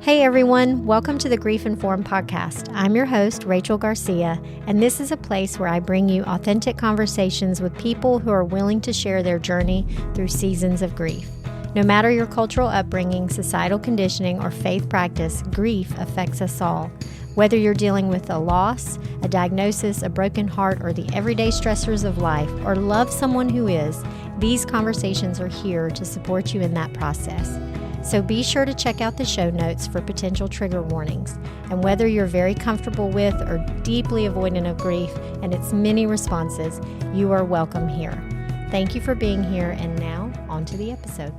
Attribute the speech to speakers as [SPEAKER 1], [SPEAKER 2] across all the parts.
[SPEAKER 1] Hey everyone, welcome to the Grief Informed podcast. I'm your host, Rachel Garcia, and this is a place where I bring you authentic conversations with people who are willing to share their journey through seasons of grief. No matter your cultural upbringing, societal conditioning, or faith practice, grief affects us all. Whether you're dealing with a loss, a diagnosis, a broken heart, or the everyday stressors of life, or love someone who is, these conversations are here to support you in that process. So be sure to check out the show notes for potential trigger warnings. And whether you're very comfortable with or deeply avoidant of grief and its many responses, you are welcome here. Thank you for being here, and now on to the episode.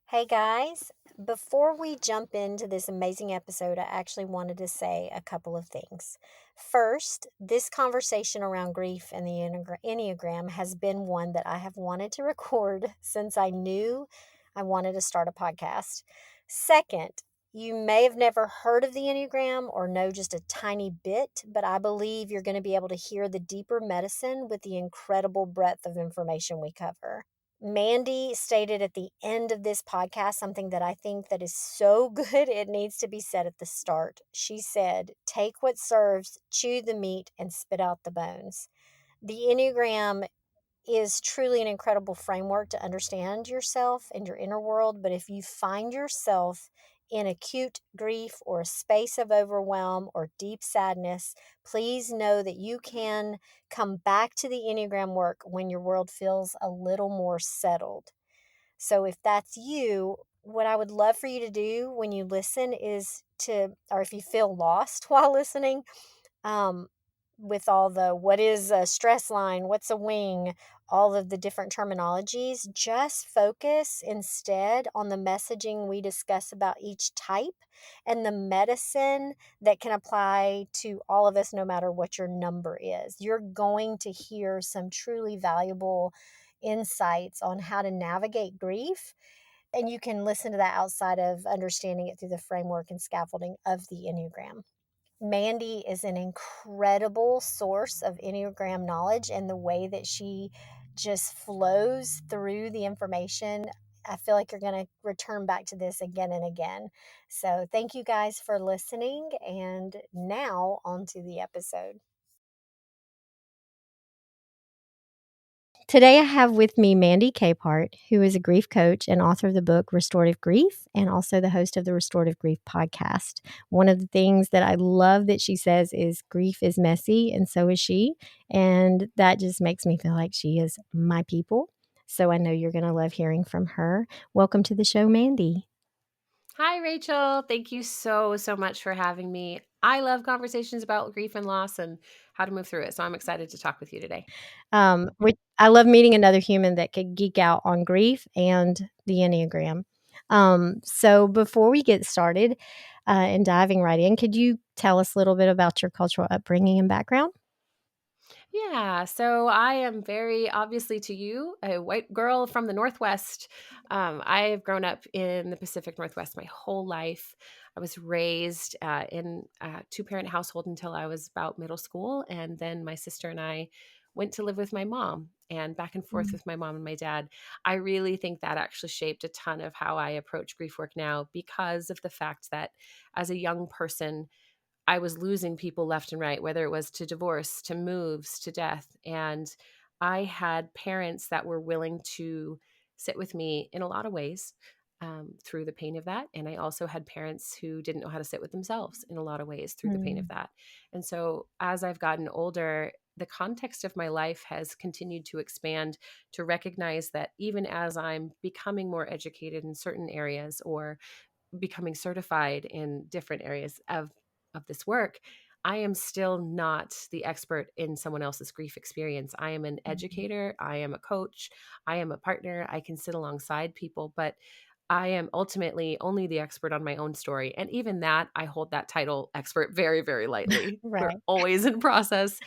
[SPEAKER 1] Hey guys, before we jump into this amazing episode, I actually wanted to say a couple of things. First, this conversation around grief and the Enneagram has been one that I have wanted to record since I knew I wanted to start a podcast. Second, you may have never heard of the Enneagram or know just a tiny bit, but I believe you're going to be able to hear the deeper medicine with the incredible breadth of information we cover. Mandy stated at the end of this podcast something that I think that is so good it needs to be said at the start. She said, "Take what serves, chew the meat, and spit out the bones." The Enneagram is truly an incredible framework to understand yourself and your inner world, but if you find yourself in acute grief or a space of overwhelm or deep sadness, please know that you can come back to the Enneagram work when your world feels a little more settled. So if that's you, what I would love for you to do when you listen is or if you feel lost while listening, um, with all the what is a stress line, what's a wing, all of the different terminologies, just focus instead on the messaging we discuss about each type and the medicine that can apply to all of us no matter what your number is. You're going to hear some truly valuable insights on how to navigate grief. And you can listen to that outside of understanding it through the framework and scaffolding of the Enneagram. Mandy is an incredible source of Enneagram knowledge, and the way that she just flows through the information, I feel like you're going to return back to this again and again. So thank you guys for listening, and now on to the episode. Today I have with me Mandy Capehart, who is a grief coach and author of the book Restorative Grief, and also the host of the Restorative Grief podcast. One of the things that I love that she says is grief is messy, and so is she. And that just makes me feel like she is my people. So I know you're going to love hearing from her. Welcome to the show, Mandy.
[SPEAKER 2] Hi, Rachel. Thank you so much for having me. I love conversations about grief and loss and how to move through it. So I'm excited to talk with you today.
[SPEAKER 1] I love meeting another human that could geek out on grief and the Enneagram. So before we get started and diving right in, could you tell us a little bit about your cultural upbringing and background?
[SPEAKER 2] Yeah, so I am very obviously to you, a white girl from the Northwest. I have grown up in the Pacific Northwest my whole life. I was raised in a two-parent household until I was about middle school. And then my sister and I went to live with my mom and back and forth with my mom and my dad. I really think that actually shaped a ton of how I approach grief work now because of the fact that as a young person, I was losing people left and right, whether it was to divorce, to moves, to death. And I had parents that were willing to sit with me in a lot of ways through the pain of that. And I also had parents who didn't know how to sit with themselves in a lot of ways through the pain of that. And so as I've gotten older, the context of my life has continued to expand to recognize that even as I'm becoming more educated in certain areas or becoming certified in different areas of this work, I am still not the expert in someone else's grief experience. I am an educator, I am a coach, I am a partner, I can sit alongside people, but I am ultimately only the expert on my own story. And even that, I hold that title expert very, very lightly. We're
[SPEAKER 1] Right.
[SPEAKER 2] always in process.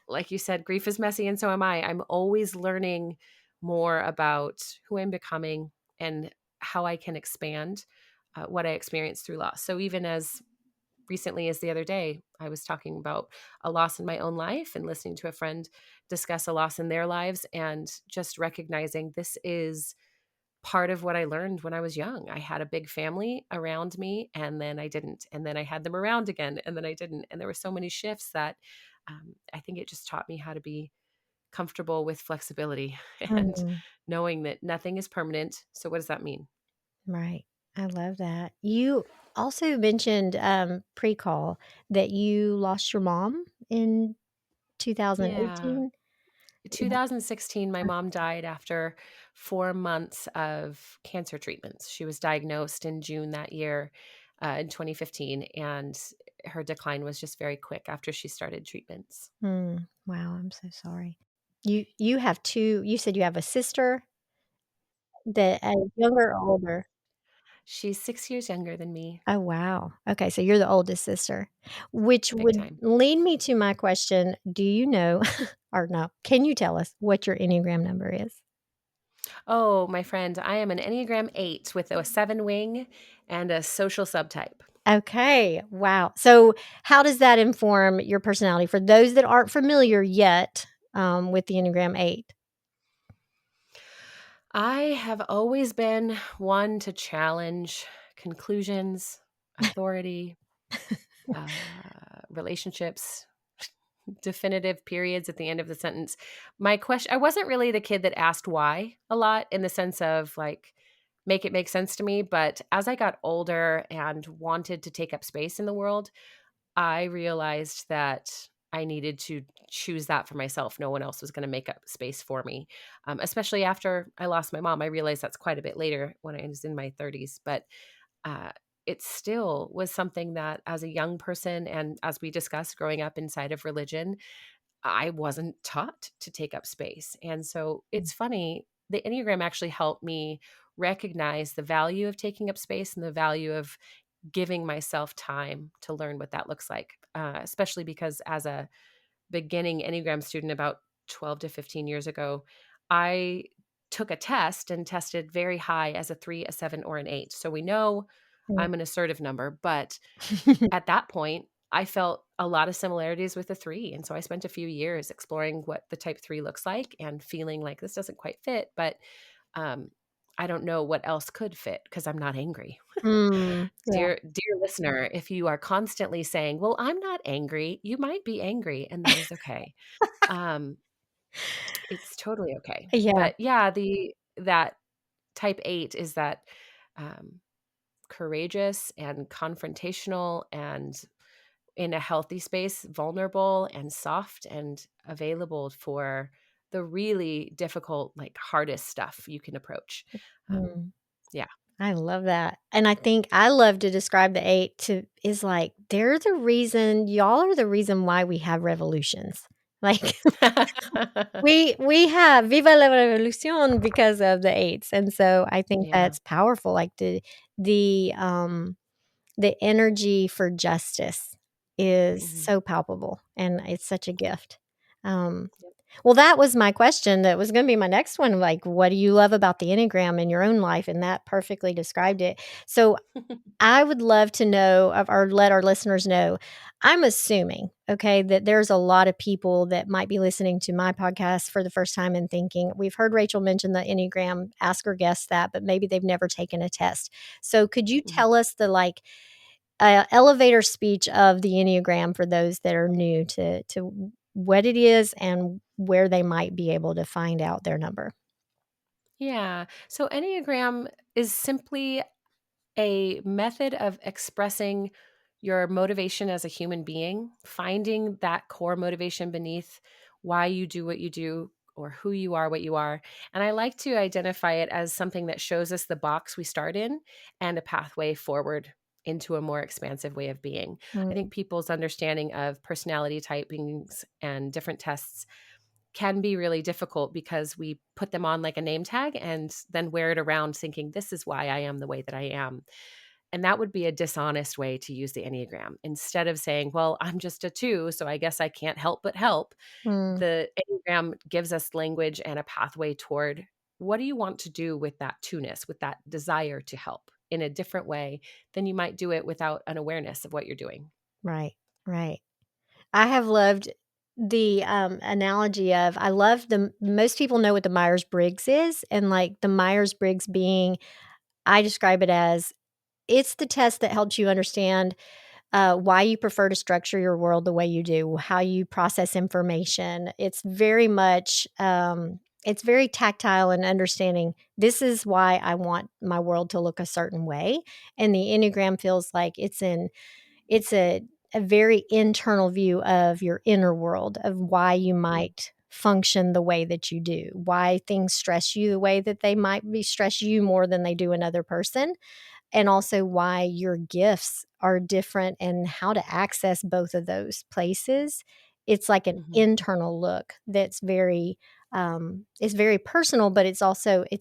[SPEAKER 2] Like you said, grief is messy, and so am I. I'm always learning more about who I'm becoming and how I can expand what I experienced through loss. So even as recently as the other day, I was talking about a loss in my own life and listening to a friend discuss a loss in their lives and just recognizing this is part of what I learned when I was young. I had a big family around me, and then I didn't. And then I had them around again, and then I didn't. And there were so many shifts that I think it just taught me how to be comfortable with flexibility and
[SPEAKER 1] Mm,
[SPEAKER 2] knowing that nothing is permanent. So, what does that mean?
[SPEAKER 1] right. I love that. You also mentioned pre-call that you lost your mom in
[SPEAKER 2] Yeah.
[SPEAKER 1] 2018.
[SPEAKER 2] 2016, my mom died after 4 months of cancer treatments. She was diagnosed in June that year, in 2015, and her decline was just very quick after she started treatments.
[SPEAKER 1] Wow, I'm so sorry. You have 2, you said you have a sister that younger or older?
[SPEAKER 2] She's 6 years younger than me,
[SPEAKER 1] Oh, wow. Okay, so you're the oldest sister, which
[SPEAKER 2] big
[SPEAKER 1] would
[SPEAKER 2] time.
[SPEAKER 1] lead me to my question, do you know or no, can you tell us what your Enneagram number is?
[SPEAKER 2] Oh, my friend, I am an Enneagram 8 with a 7 wing and a social subtype.
[SPEAKER 1] Okay, wow. So how does that inform your personality for those that aren't familiar yet, with the Enneagram 8?
[SPEAKER 2] I have always been one to challenge conclusions, authority, relationships, definitive periods at the end of the sentence. My question, I wasn't really the kid that asked why a lot in the sense of like, make it make sense to me. But as I got older and wanted to take up space in the world, I realized that I needed to choose that for myself. No one else was going to make up space for me. Especially after I lost my mom. I realized that's quite a bit later when I was in my 30s. But uh, it still was something that, as a young person, and as we discussed growing up inside of religion, I wasn't taught to take up space. And so it's funny, the Enneagram actually helped me recognize the value of taking up space and the value of giving myself time to learn what that looks like, especially because as a beginning Enneagram student about 12 to 15 years ago, I took a test and tested very high as a 3, a 7, or an 8. So we know
[SPEAKER 1] Mm.
[SPEAKER 2] I'm an assertive number, but at that point, I felt a lot of similarities with the 3. And so I spent a few years exploring what the type 3 looks like and feeling like this doesn't quite fit, but um, I don't know what else could fit because I'm not angry.
[SPEAKER 1] Yeah.
[SPEAKER 2] Dear listener, if you are constantly saying, "Well, I'm not angry," you might be angry, and that is okay. Um, it's totally okay.
[SPEAKER 1] Yeah.
[SPEAKER 2] But yeah, the that type 8 is that, um, courageous and confrontational and in a healthy space, vulnerable and soft and available for the really difficult, like, hardest stuff you can approach. Um,
[SPEAKER 1] Mm.
[SPEAKER 2] yeah.
[SPEAKER 1] I love that, and I think I love to describe the 8 to is like, they're the reason y'all are the reason why we have revolutions. Like, we have viva la revolution because of the 8s, and so I think
[SPEAKER 2] Yeah.
[SPEAKER 1] that's powerful, like, the, um the energy for justice is
[SPEAKER 2] Mhm.
[SPEAKER 1] so palpable, and it's such a gift. Um,
[SPEAKER 2] Yep.
[SPEAKER 1] well, that was my question that was gonna be my next one, like, what do you love about the Enneagram in your own life? And that perfectly described it. So, I would love to know of or let our listeners know, I'm assuming, okay, that there's a lot of people that might be listening to my podcast for the first time and thinking, "We've heard Rachel mention the Enneagram, ask her guests that, but maybe they've never taken a test." So, could you
[SPEAKER 2] Mhm.
[SPEAKER 1] tell us the, like, elevator speech of the Enneagram for those that are new to what it is and where they might be able to find out their number.
[SPEAKER 2] Yeah. So Enneagram is simply a method of expressing your motivation as a human being, finding that core motivation beneath why you do what you do or who you are, what you are. And I like to identify it as something that shows us the box we start in and a pathway forward into a more expansive way of being. I
[SPEAKER 1] Mm,
[SPEAKER 2] think people's understanding of personality typings and different tests can be really difficult because we put them on like a name tag and then wear it around thinking this is why I am the way that I am. And that would be a dishonest way to use the Enneagram. Instead of saying, well, I'm just a 2, so I guess I can't help but help,
[SPEAKER 1] mm,
[SPEAKER 2] the Enneagram gives us language and a pathway toward what do you want to do with that 2ness, with that desire to help in a different way than you might do it without an awareness of what you're doing.
[SPEAKER 1] right, right. I have loved the analogy of, I love the most people know what the Myers Briggs is, and like the Myers Briggs being, I describe it as, it's the test that helps you understand why you prefer to structure your world the way you do, how you process information. It's very much, it's very tactile and understanding this is why I want my world to look a certain way. And the Enneagram feels like it's a very internal view of your inner world, of why you
[SPEAKER 2] Mhm.
[SPEAKER 1] might function the way that you do, why things stress you the way that they might be stress you more than they do another person, and also why your gifts are different and how to access both of those places. It's like an
[SPEAKER 2] Mhm.
[SPEAKER 1] internal look that's very it's very personal, but it's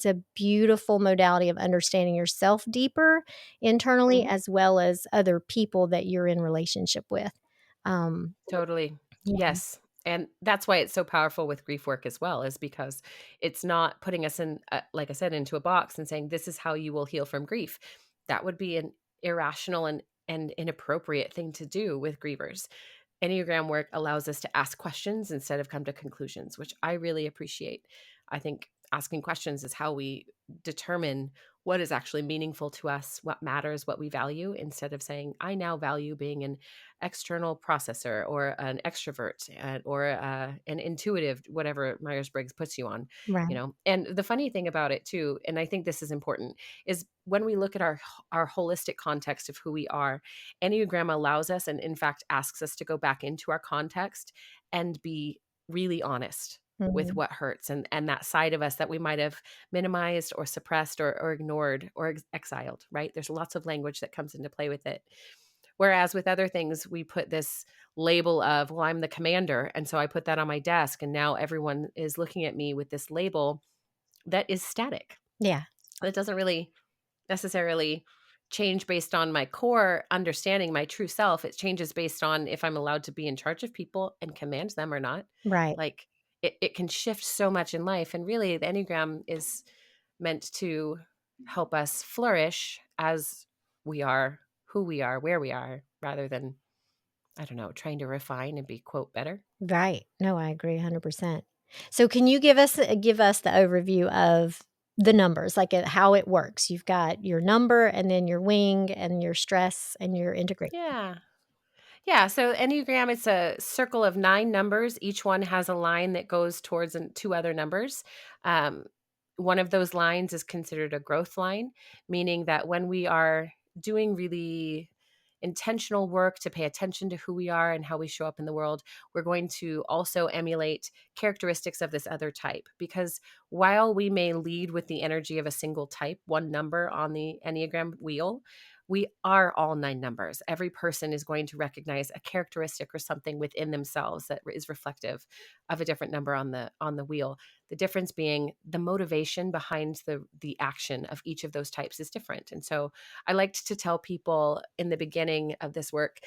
[SPEAKER 1] a beautiful modality of understanding yourself deeper internally,
[SPEAKER 2] Mhm.
[SPEAKER 1] as well as other people that you're in relationship with. Um,
[SPEAKER 2] Totally.
[SPEAKER 1] yeah,
[SPEAKER 2] Yes. And that's why it's so powerful with grief work as well, is because it's not putting us in, like I said, into a box and saying, this is how you will heal from grief. That would be an irrational and inappropriate thing to do with grievers. Enneagram work allows us to ask questions instead of come to conclusions, which I really appreciate. I think asking questions is how we determine what is actually meaningful to us, what matters, what we value, instead of saying, I now value being an external processor or an extrovert or an intuitive, whatever Myers Briggs puts you on,
[SPEAKER 1] right.
[SPEAKER 2] And the funny thing about it, too, and I think this is important, is when we look at our holistic context of who we are, Enneagram allows us and, in fact, asks us to go back into our context and be really honest with
[SPEAKER 1] Mhm.
[SPEAKER 2] what hurts and that side of us that we might have minimized or suppressed or ignored or exiled, right? There's lots of language that comes into play with it. Whereas with other things, we put this label of, well, I'm the commander. And so I put that on my desk. And now everyone is looking at me with this label that is static.
[SPEAKER 1] Yeah,
[SPEAKER 2] It doesn't really necessarily change based on my core understanding, my true self. It changes based on if I'm allowed to be in charge of people and command them or not.
[SPEAKER 1] right.
[SPEAKER 2] Like it can shift so much in life. And really, the Enneagram is meant to help us flourish as we are, who we are, where we are, rather than, I don't know, trying to refine and be, quote, better.
[SPEAKER 1] Right. No, I agree 100%. So can you give us the overview of the numbers, like, how it works? You've got your number and then your wing and your stress and your integration.
[SPEAKER 2] Yeah. Yeah, so Enneagram, it's a circle of 9 numbers. Each one has a line that goes towards two other numbers. Um, one of those lines is considered a growth line, meaning that when we are doing really intentional work to pay attention to who we are and how we show up in the world, we're going to also emulate characteristics of this other type. Because while we may lead with the energy of a single type, one number on the Enneagram wheel, we are all 9 numbers. Every person is going to recognize a characteristic or something within themselves that is reflective of a different number on the wheel. The difference being the motivation behind the action of each of those types is different. And so I liked to tell people in the beginning of this work,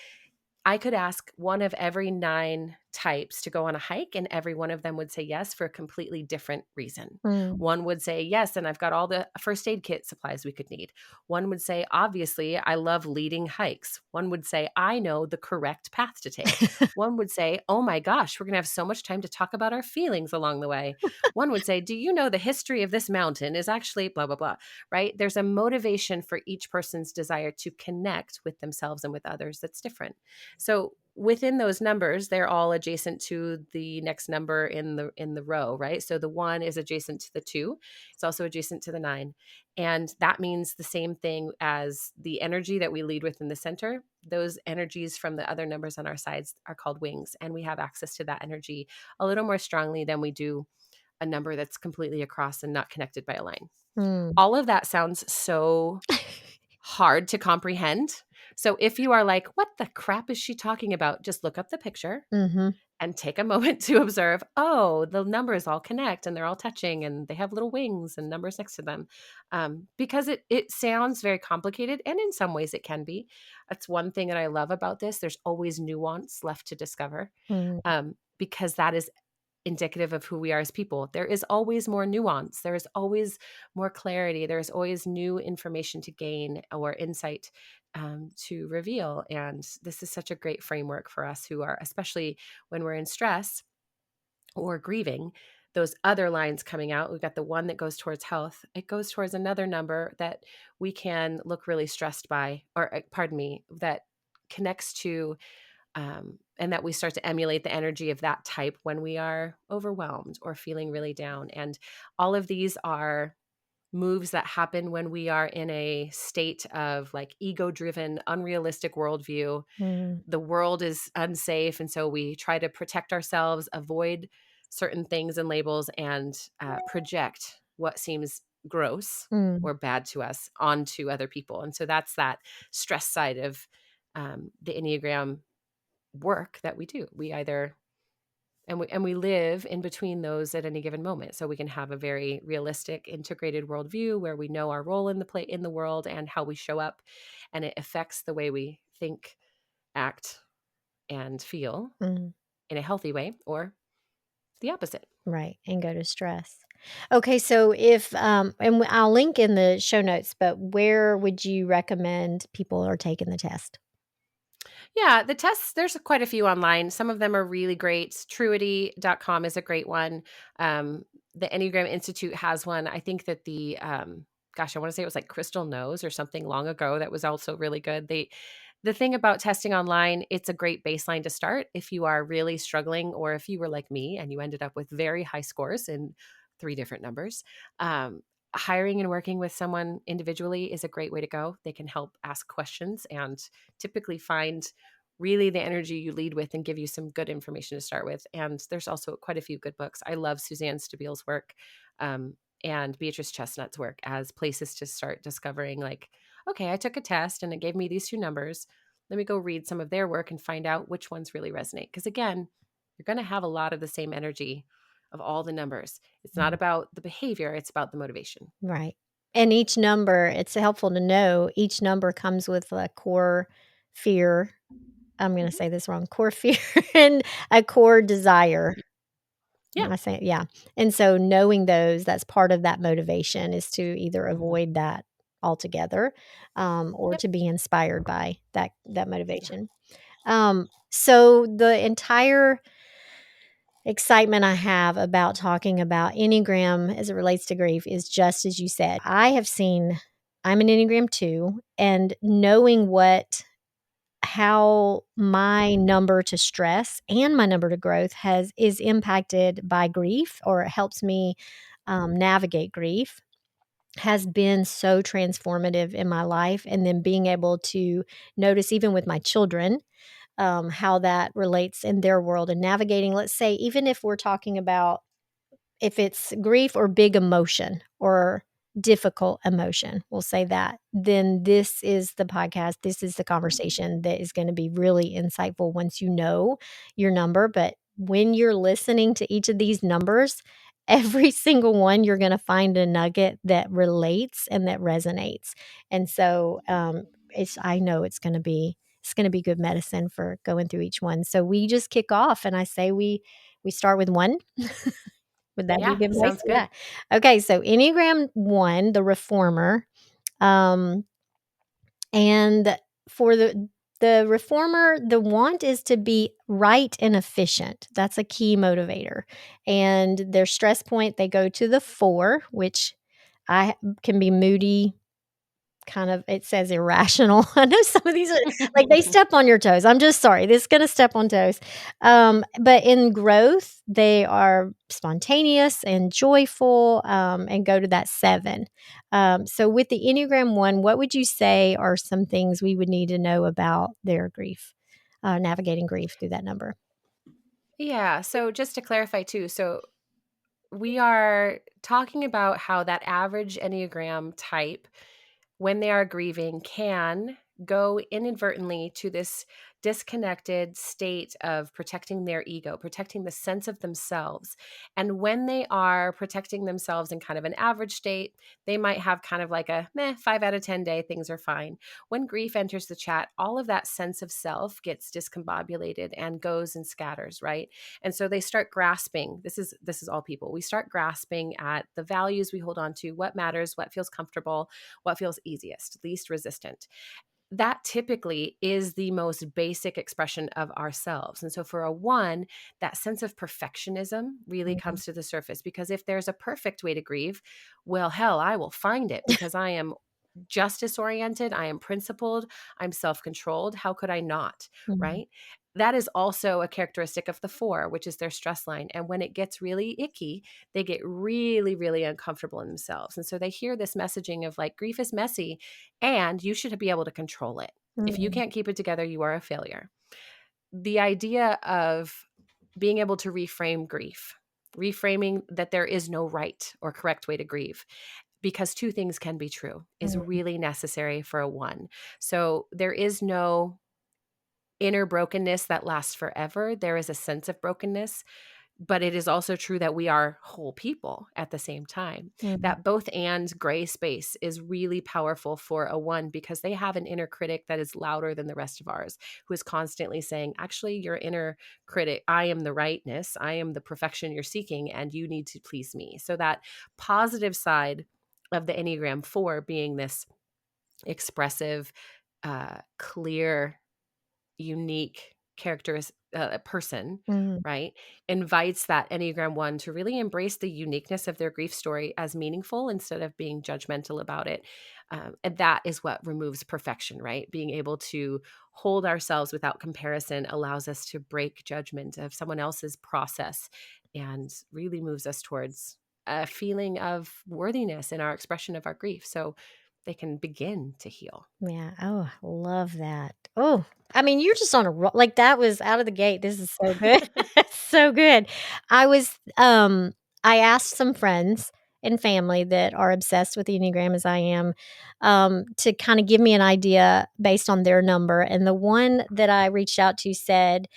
[SPEAKER 2] I could ask one of every 9 types to go on a hike, and every one of them would say yes for a completely different reason.
[SPEAKER 1] Mm.
[SPEAKER 2] One would say, yes, and I've got all the first aid kit supplies we could need. One would say, obviously, I love leading hikes. One would say, I know the correct path to take. One would say, oh my gosh, we're going to have so much time to talk about our feelings along the way. One would say, do you know the history of this mountain is actually blah, blah, blah, right? There's a motivation for each person's desire to connect with themselves and with others that's different. So within those numbers, they're all adjacent to the next number in the row, right? So the 1 is adjacent to the 2. It's also adjacent to the 9. And that means the same thing as the energy that we lead with in the center. Those energies from the other numbers on our sides are called wings, and we have access to that energy a little more strongly than we do a number that's completely across and not connected by a line.
[SPEAKER 1] Mm.
[SPEAKER 2] All of that sounds so hard to comprehend. So if you are like, what the crap is she talking about? Just look up the picture
[SPEAKER 1] Mhm.
[SPEAKER 2] and take a moment to observe, oh, the numbers all connect and they're all touching and they have little wings and numbers next to them. Because it sounds very complicated, and in some ways it can be. That's one thing that I love about this. There's always nuance left to discover,
[SPEAKER 1] Mm.
[SPEAKER 2] because that is indicative of who we are as people. There is always more nuance. There is always more clarity. There is always new information to gain or insight to reveal. And this is such a great framework for us who are, especially when we're in stress or grieving, those other lines coming out. We've got the one that goes towards health. It goes towards another number that we can look really stressed by, or pardon me, that connects to, and that we start to emulate the energy of that type when we are overwhelmed or feeling really down. And all of these are moves that happen when we are in a state of like ego driven, unrealistic worldview.
[SPEAKER 1] Mm,
[SPEAKER 2] The world is unsafe. And so we try to protect ourselves, avoid certain things and labels, and project what seems gross
[SPEAKER 1] mm,
[SPEAKER 2] or bad to us onto other people. And so that's that stress side of the Enneagram work that we do. We either and we live in between those at any given moment, so we can have a very realistic integrated worldview where we know our role in the play in the world and how we show up, and it affects the way we think, act, and feel
[SPEAKER 1] mm.
[SPEAKER 2] in a healthy way, or the opposite.
[SPEAKER 1] Right, and go to stress. Okay, so if, I'll link in the show notes, but where would you recommend people are taking the test?
[SPEAKER 2] Yeah, the tests, there's quite a few online. Some of them are really great. Truity.com is a great one. Um, the Enneagram Institute has one. I think that I want to say it was like Crystal Knows or something long ago that was also really good. The thing about testing online, it's a great baseline to start if you are really struggling, or if you were like me and you ended up with very high scores in three different numbers. Um, Hiring and working with someone individually is a great way to go. They can help ask questions and typically find really the energy you lead with and give you some good information to start with. And there's also quite a few good books. I love Suzanne Stabile's work, um, and Beatrice Chestnut's work as places to start discovering, like, okay, I took a test and it gave me these two numbers. Let me go read some of their work and find out which ones really resonate. Because again, you're going to have a lot of the same energy of all the numbers. It's not
[SPEAKER 1] Mm.
[SPEAKER 2] about the behavior, it's about the motivation.
[SPEAKER 1] Right, and each number, it's helpful to know each number comes with a core fear. I'm gonna
[SPEAKER 2] Mhm.
[SPEAKER 1] say this wrong, core fear and a core desire.
[SPEAKER 2] Yeah.
[SPEAKER 1] Am I saying, yeah, and so knowing those, that's part of that motivation is to either
[SPEAKER 2] Mhm.
[SPEAKER 1] avoid that altogether, or
[SPEAKER 2] Yep.
[SPEAKER 1] to be inspired by that
[SPEAKER 2] Yeah.
[SPEAKER 1] motivation. So the entire excitement I have about talking about Enneagram as it relates to grief is just as you said. I'm an Enneagram 2, and knowing how my number to stress and my number to growth is impacted by grief, or it helps me navigate grief, has been so transformative in my life. And then being able to notice, even with my children, how that relates in their world and navigating, let's say, even if we're talking about if it's grief or big emotion or difficult emotion, we'll say that, then this is the podcast, this is the conversation that is gonna be really insightful once you know your number. But when you're listening to each of these numbers, every single one, you're gonna find a nugget that relates and that resonates. And so, I know it's gonna be good medicine for going through each one. So we just kick off, and I say we start with 1. Would that be a
[SPEAKER 2] Yeah.
[SPEAKER 1] good place?
[SPEAKER 2] Sounds good.
[SPEAKER 1] Yeah. Okay, so Enneagram 1, the reformer, um, and for the reformer, the want is to be right and efficient. That's a key motivator. And their stress point, they go to the 4, which I can be moody, kind of, it says irrational. I know some of these are like they step on your toes. I'm just sorry. This is gonna step on toes. But in growth, they are spontaneous and joyful, and go to that 7. So with the Enneagram 1, what would you say are some things we would need to know about their grief, navigating grief through that number?
[SPEAKER 2] Yeah. So just to clarify too, so we are talking about how that average Enneagram type, when they are grieving, can go inadvertently to this disconnected state of protecting their ego, protecting the sense of themselves. And when they are protecting themselves in kind of an average state, they might have kind of like a 5 out of 10 day, things are fine. When grief enters the chat, all of that sense of self gets discombobulated and goes and scatters, right? And so they start grasping. This is all people. We start grasping at the values we hold on to, what matters, what feels comfortable, what feels easiest, least resistant. that typically is the most basic expression of ourselves. And so for a one, that sense of perfectionism really
[SPEAKER 1] Mhm.
[SPEAKER 2] comes to the surface, because if there's a perfect way to grieve, well, hell, I will find it, because I am justice oriented, I am principled, I'm self controlled. How could I not?
[SPEAKER 1] Mhm.
[SPEAKER 2] Right. That is also a characteristic of the four, which is their stress line. And when it gets really icky, they get really, really uncomfortable in themselves. And so they hear this messaging of like, grief is messy and you should be able to control it. If you
[SPEAKER 1] Mhm.
[SPEAKER 2] can't keep it together, you are a failure. The idea of being able to reframe grief, reframing that there is no right or correct way to grieve, because two things can be true, is
[SPEAKER 1] Mhm.
[SPEAKER 2] really necessary for a one. So there is no inner brokenness that lasts forever. There is a sense of brokenness, but it is also true that we are whole people at the same time.
[SPEAKER 1] Mhm.
[SPEAKER 2] That both and gray space is really powerful for a one, because they have an inner critic that is louder than the rest of ours, who is constantly saying, actually, your inner critic, I am the rightness, I am the perfection you're seeking, and you need to please me. So that positive side of the Enneagram 4 being this expressive, clear, unique characteristic person,
[SPEAKER 1] Mhm.
[SPEAKER 2] right, invites that Enneagram 1 to really embrace the uniqueness of their grief story as meaningful instead of being judgmental about it. And that is what removes perfection, right? Being able to hold ourselves without comparison allows us to break judgment of someone else's process and really moves us towards a feeling of worthiness in our expression of our grief. So they can begin to heal.
[SPEAKER 1] Yeah. Oh, love that. Oh, I mean, you're just on a like that was out of the gate. This is so good. So good. I was I asked some friends and family that are obsessed with the Enneagram as I am, to kind of give me an idea based on their number. And the one that I reached out to said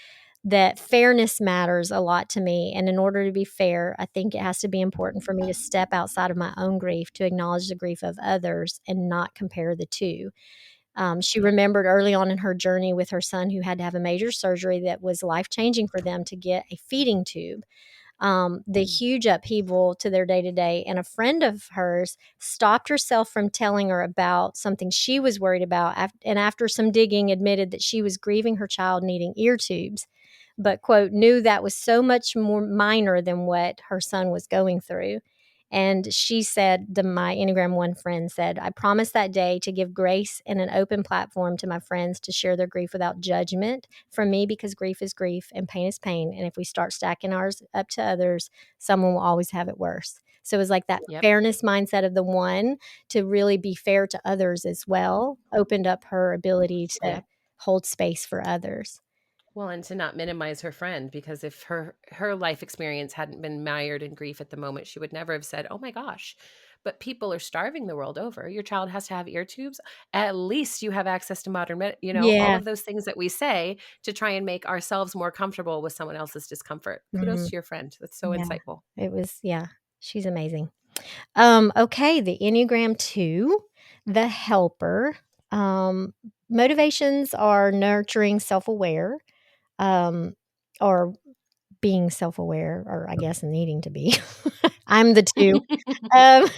[SPEAKER 1] that fairness matters a lot to me. And in order to be fair, I think it has to be important for me to step outside of my own grief to acknowledge the grief of others and not compare the two. She
[SPEAKER 2] Yep.
[SPEAKER 1] remembered early on in her journey with her son, who had to have a major surgery that was life changing for them, to get a feeding tube, the
[SPEAKER 2] Mm.
[SPEAKER 1] huge upheaval to their day to day. And a friend of hers stopped herself from telling her about something she was worried about. And after some digging, admitted that she was grieving her child needing ear tubes, but, quote, knew that was so much more minor than what her son was going through. And she said, my Enneagram 1 friend said, I promised that day to give grace and an open platform to my friends to share their grief without judgment from me, because grief is grief and pain is pain. And if we start stacking ours up to others, someone will always have it worse. So it was like that
[SPEAKER 2] Yep.
[SPEAKER 1] fairness mindset of the one to really be fair to others as well, opened up her ability to
[SPEAKER 2] Yep.
[SPEAKER 1] hold space for others.
[SPEAKER 2] Well, and to not minimize her friend, because if her life experience hadn't been mired in grief at the moment, she would never have said, "Oh my gosh, but people are starving the world over. Your child has to have ear tubes. At least you have access to modern all
[SPEAKER 1] Yeah.
[SPEAKER 2] of those things that we say to try and make ourselves more comfortable with someone else's discomfort. Kudos
[SPEAKER 1] Mhm.
[SPEAKER 2] to your friend. That's so
[SPEAKER 1] Yeah.
[SPEAKER 2] insightful.
[SPEAKER 1] It was, yeah, she's amazing. Okay, the Enneagram 2, the helper. Um, Motivations are nurturing, self-aware, um, or being self-aware, or I guess needing to be. I'm the 2. Um,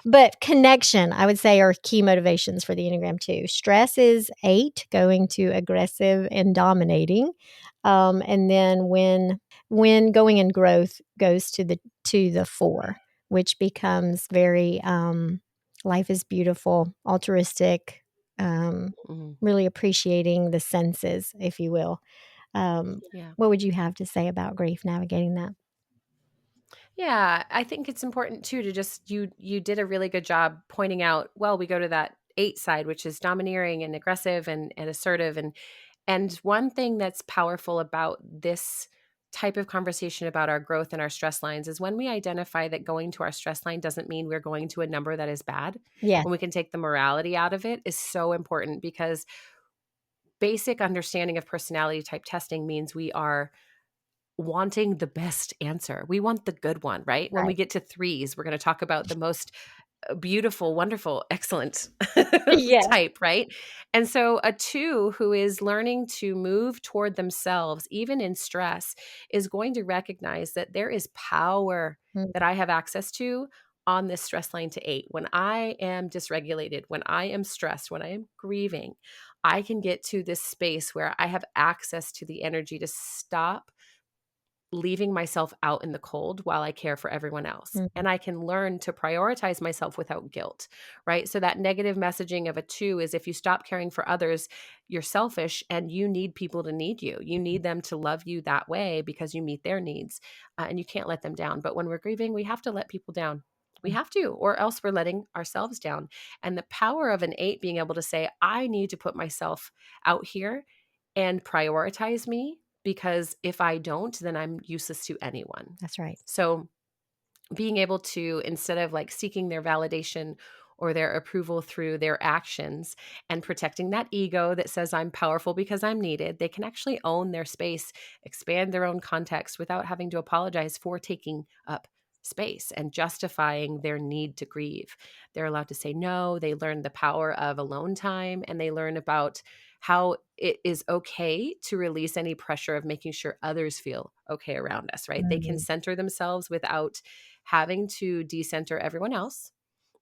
[SPEAKER 1] but connection, I would say, are key motivations for the Enneagram 2. Stress is 8, going to aggressive and dominating. And then when going in growth goes to the 4, which becomes very life is beautiful, altruistic,
[SPEAKER 2] Mhm.
[SPEAKER 1] really appreciating the senses, if you will. Um,
[SPEAKER 2] Yeah.
[SPEAKER 1] what would you have to say about grief navigating that?
[SPEAKER 2] Yeah, I think it's important too to just you did a really good job pointing out, well, we go to that 8 side, which is domineering and aggressive and assertive, and one thing that's powerful about this type of conversation about our growth and our stress lines is when we identify that going to our stress line doesn't mean we're going to a number that is bad.
[SPEAKER 1] Yeah.
[SPEAKER 2] When we can take the morality out of it is so important, because basic understanding of personality type testing means we are wanting the best answer. We want the good one, right? When we
[SPEAKER 1] Right.
[SPEAKER 2] get to threes, we're going to talk about the most beautiful, wonderful, excellent
[SPEAKER 1] Yeah.
[SPEAKER 2] type, right? And so a two who is learning to move toward themselves, even in stress, is going to recognize that there is power
[SPEAKER 1] Mm.
[SPEAKER 2] that I have access to on this stress line to 8, when I am dysregulated, when I am stressed, when I am grieving, I can get to this space where I have access to the energy to stop leaving myself out in the cold while I care for everyone else.
[SPEAKER 1] Mm,
[SPEAKER 2] And I can learn to prioritize myself without guilt, right? So that negative messaging of a 2 is if you stop caring for others, you're selfish and you need people to need you. You need them to love you that way because you meet their needs, and you can't let them down. But when we're grieving, we have to let people down. We have to, or else we're letting ourselves down. And the power of an 8 being able to say, I need to put myself out here and prioritize me, because if I don't, then I'm useless to anyone.
[SPEAKER 1] that's right.
[SPEAKER 2] So being able to, instead of like seeking their validation or their approval through their actions and protecting that ego that says I'm powerful because I'm needed, they can actually own their space, expand their own context without having to apologize for taking up space and justifying their need to grieve. They're allowed to say no. They learn the power of alone time, and they learn about how it is okay to release any pressure of making sure others feel okay around us, right? They can
[SPEAKER 1] Mm,
[SPEAKER 2] center themselves without having to decenter everyone else.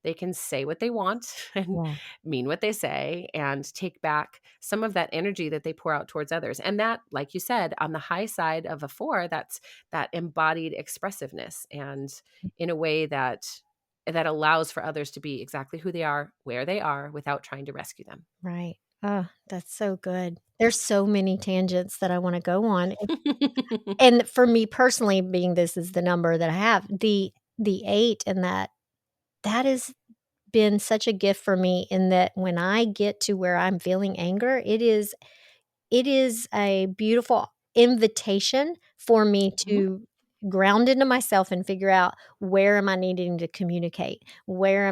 [SPEAKER 2] They can say what they want and
[SPEAKER 1] yeah,
[SPEAKER 2] mean what they say and take back some of that energy that they pour out towards others. And that, like you said, on the high side of a 4, that's that embodied expressiveness, and in a way that allows for others to be exactly who they are, where they are, without trying to rescue them.
[SPEAKER 1] right. Oh, that's so good. There's so many tangents that I wanna go on. And for me personally, being this is the number that I have, the 8 and that has been such a gift for me in that when I get to where I'm feeling anger, it is a beautiful invitation for me
[SPEAKER 2] Mhm.
[SPEAKER 1] to ground into myself and figure out where am I needing to communicate? Where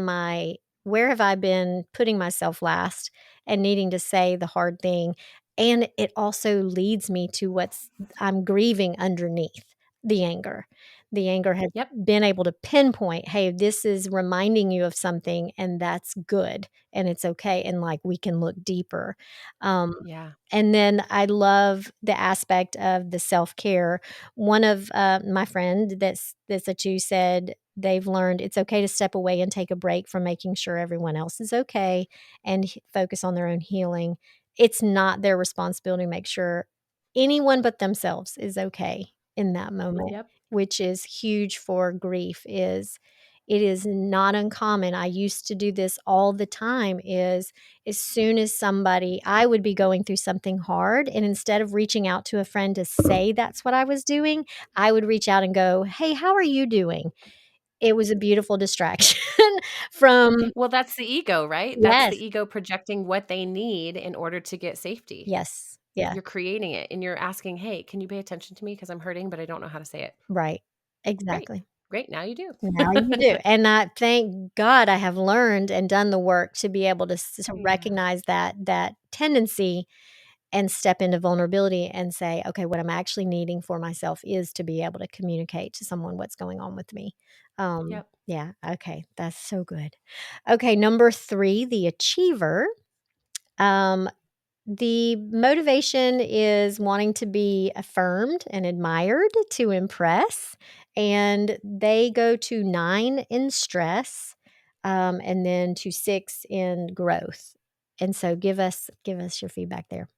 [SPEAKER 1] have I been putting myself last and needing to say the hard thing? And it also leads me to what's I'm grieving underneath the anger. The anger has
[SPEAKER 2] Yep.
[SPEAKER 1] been able to pinpoint, hey, this is reminding you of something, and that's good and it's okay. And like we can look deeper. Um,
[SPEAKER 2] Yeah.
[SPEAKER 1] and then I love the aspect of the self-care. One of, my friend that's a 2 said they've learned it's okay to step away and take a break from making sure everyone else is okay and focus on their own healing. It's not their responsibility to make sure anyone but themselves is okay in that moment,
[SPEAKER 2] Yep.
[SPEAKER 1] which is huge for grief. Is it is not uncommon. I used to do this all the time, is as soon as somebody I would be going through something hard, and instead of reaching out to a friend to say that's what I was doing, I would reach out and go, "Hey, how are you doing?" It was a beautiful distraction from
[SPEAKER 2] Well, that's the ego, right? That's
[SPEAKER 1] Yes,
[SPEAKER 2] the ego projecting what they need in order to get safety.
[SPEAKER 1] yes, yeah,
[SPEAKER 2] You're creating it and you're asking, "Hey, can you pay attention to me because I'm hurting, but I don't know how to say it."
[SPEAKER 1] right.
[SPEAKER 2] Great.
[SPEAKER 1] Exactly.
[SPEAKER 2] Great, now you do.
[SPEAKER 1] Now you do, and I thank God I have learned and done the work to be able to
[SPEAKER 2] Yeah.
[SPEAKER 1] recognize that tendency and step into vulnerability and say, "Okay, what I'm actually needing for myself is to be able to communicate to someone what's going on with me."
[SPEAKER 2] Yep.
[SPEAKER 1] Yeah, okay, that's so good. Okay, number 3, the achiever. Um, the motivation is wanting to be affirmed and admired to impress, and they go to 9 in stress, and then to 6 in growth. And so give us your feedback there.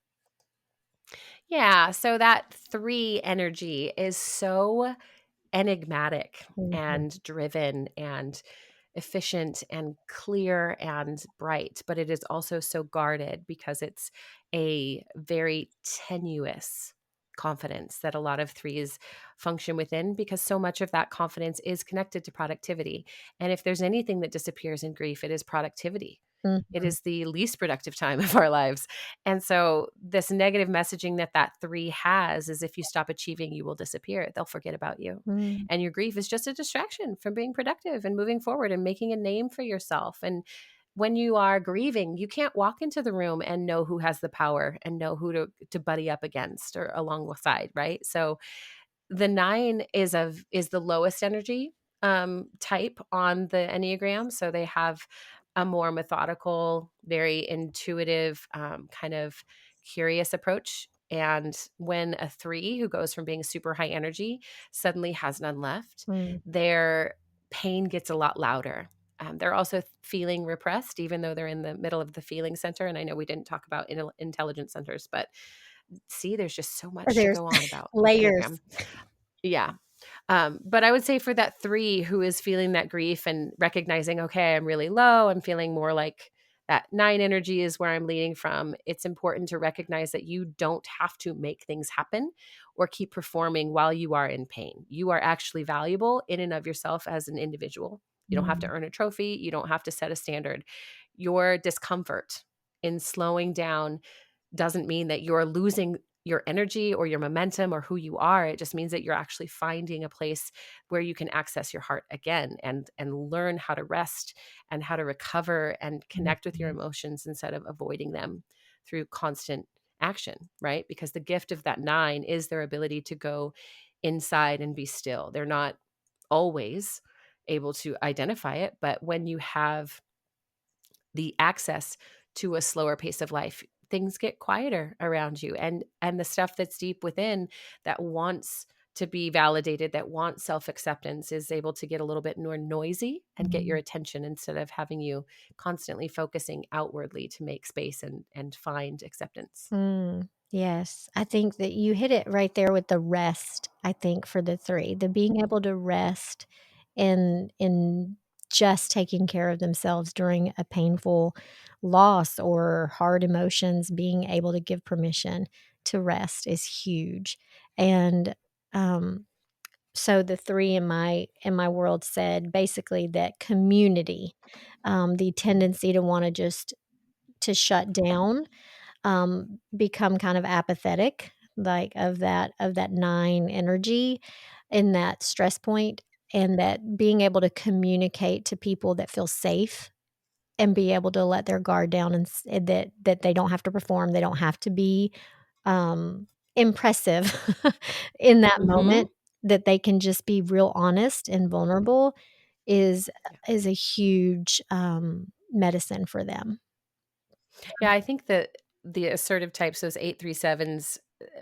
[SPEAKER 2] Yeah, so that 3 energy is so enigmatic
[SPEAKER 1] Mhm,
[SPEAKER 2] and driven and efficient and clear and bright, but it is also so guarded because it's a very tenuous confidence that a lot of threes function within, because so much of that confidence is connected to productivity. And if there's anything that disappears in grief, it is productivity. It
[SPEAKER 1] mhm,
[SPEAKER 2] is the least productive time of our lives. And so, this negative messaging that that 3 has is if you stop achieving, you will disappear. They'll forget about you.
[SPEAKER 1] mm,
[SPEAKER 2] And your grief is just a distraction from being productive and moving forward and making a name for yourself. And when you are grieving, you can't walk into the room and know who has the power and know who to buddy up against or alongside, right? So the 9 is the lowest energy type on the Enneagram. So they have a more methodical, very intuitive, kind of curious approach. And when a 3 who goes from being super high energy suddenly has none left,
[SPEAKER 1] mm,
[SPEAKER 2] their pain gets a lot louder. They're also feeling repressed, even though they're in the middle of the feeling center. And I know we didn't talk about intelligence centers, but see, there's just so much to
[SPEAKER 1] There's
[SPEAKER 2] go on about with the
[SPEAKER 1] layers.
[SPEAKER 2] Enneagram. Yeah. But I would say for that 3 who is feeling that grief and recognizing, okay, I'm really low, I'm feeling more like that 9 energy is where I'm leading from. It's important to recognize that you don't have to make things happen or keep performing while you are in pain. You are actually valuable in and of yourself as an individual. You don't have to
[SPEAKER 1] Mm,
[SPEAKER 2] earn a trophy, you don't have to set a standard. Your discomfort in slowing down doesn't mean that you're losing your energy or your momentum or who you are. It just means that you're actually finding a place where you can access your heart again and learn how to rest and how to recover and connect with your
[SPEAKER 1] mhm,
[SPEAKER 2] emotions instead of avoiding them through constant action, right? Because the gift of that 9 is their ability to go inside and be still. They're not always able to identify it, but when you have the access to a slower pace of life, things get quieter around you, and the stuff that's deep within that wants to be validated, that wants self-acceptance, is able to get a little bit more noisy and get your
[SPEAKER 1] mhm.
[SPEAKER 2] attention instead of having you constantly focusing outwardly to make space and find acceptance.
[SPEAKER 1] Yes, I think that you hit it right there with the rest, I think, for the 3, the being able to rest in just taking care of themselves during a painful loss or hard emotions, being able to give permission to rest is huge, and, um, so the 3 in my world said basically that community, the tendency to wanna just to shut down, become kind of apathetic, like, of that 9 energy in that stress point, and that being able to communicate to people that feel safe and be able to let their guard down and that they don't have to perform, they don't have to be, um, impressive in that
[SPEAKER 2] Mhm.
[SPEAKER 1] moment, that they can just be real honest and vulnerable is
[SPEAKER 2] Yeah.
[SPEAKER 1] is a huge, medicine for them.
[SPEAKER 2] Yeah, I think that the assertive types, those 837s,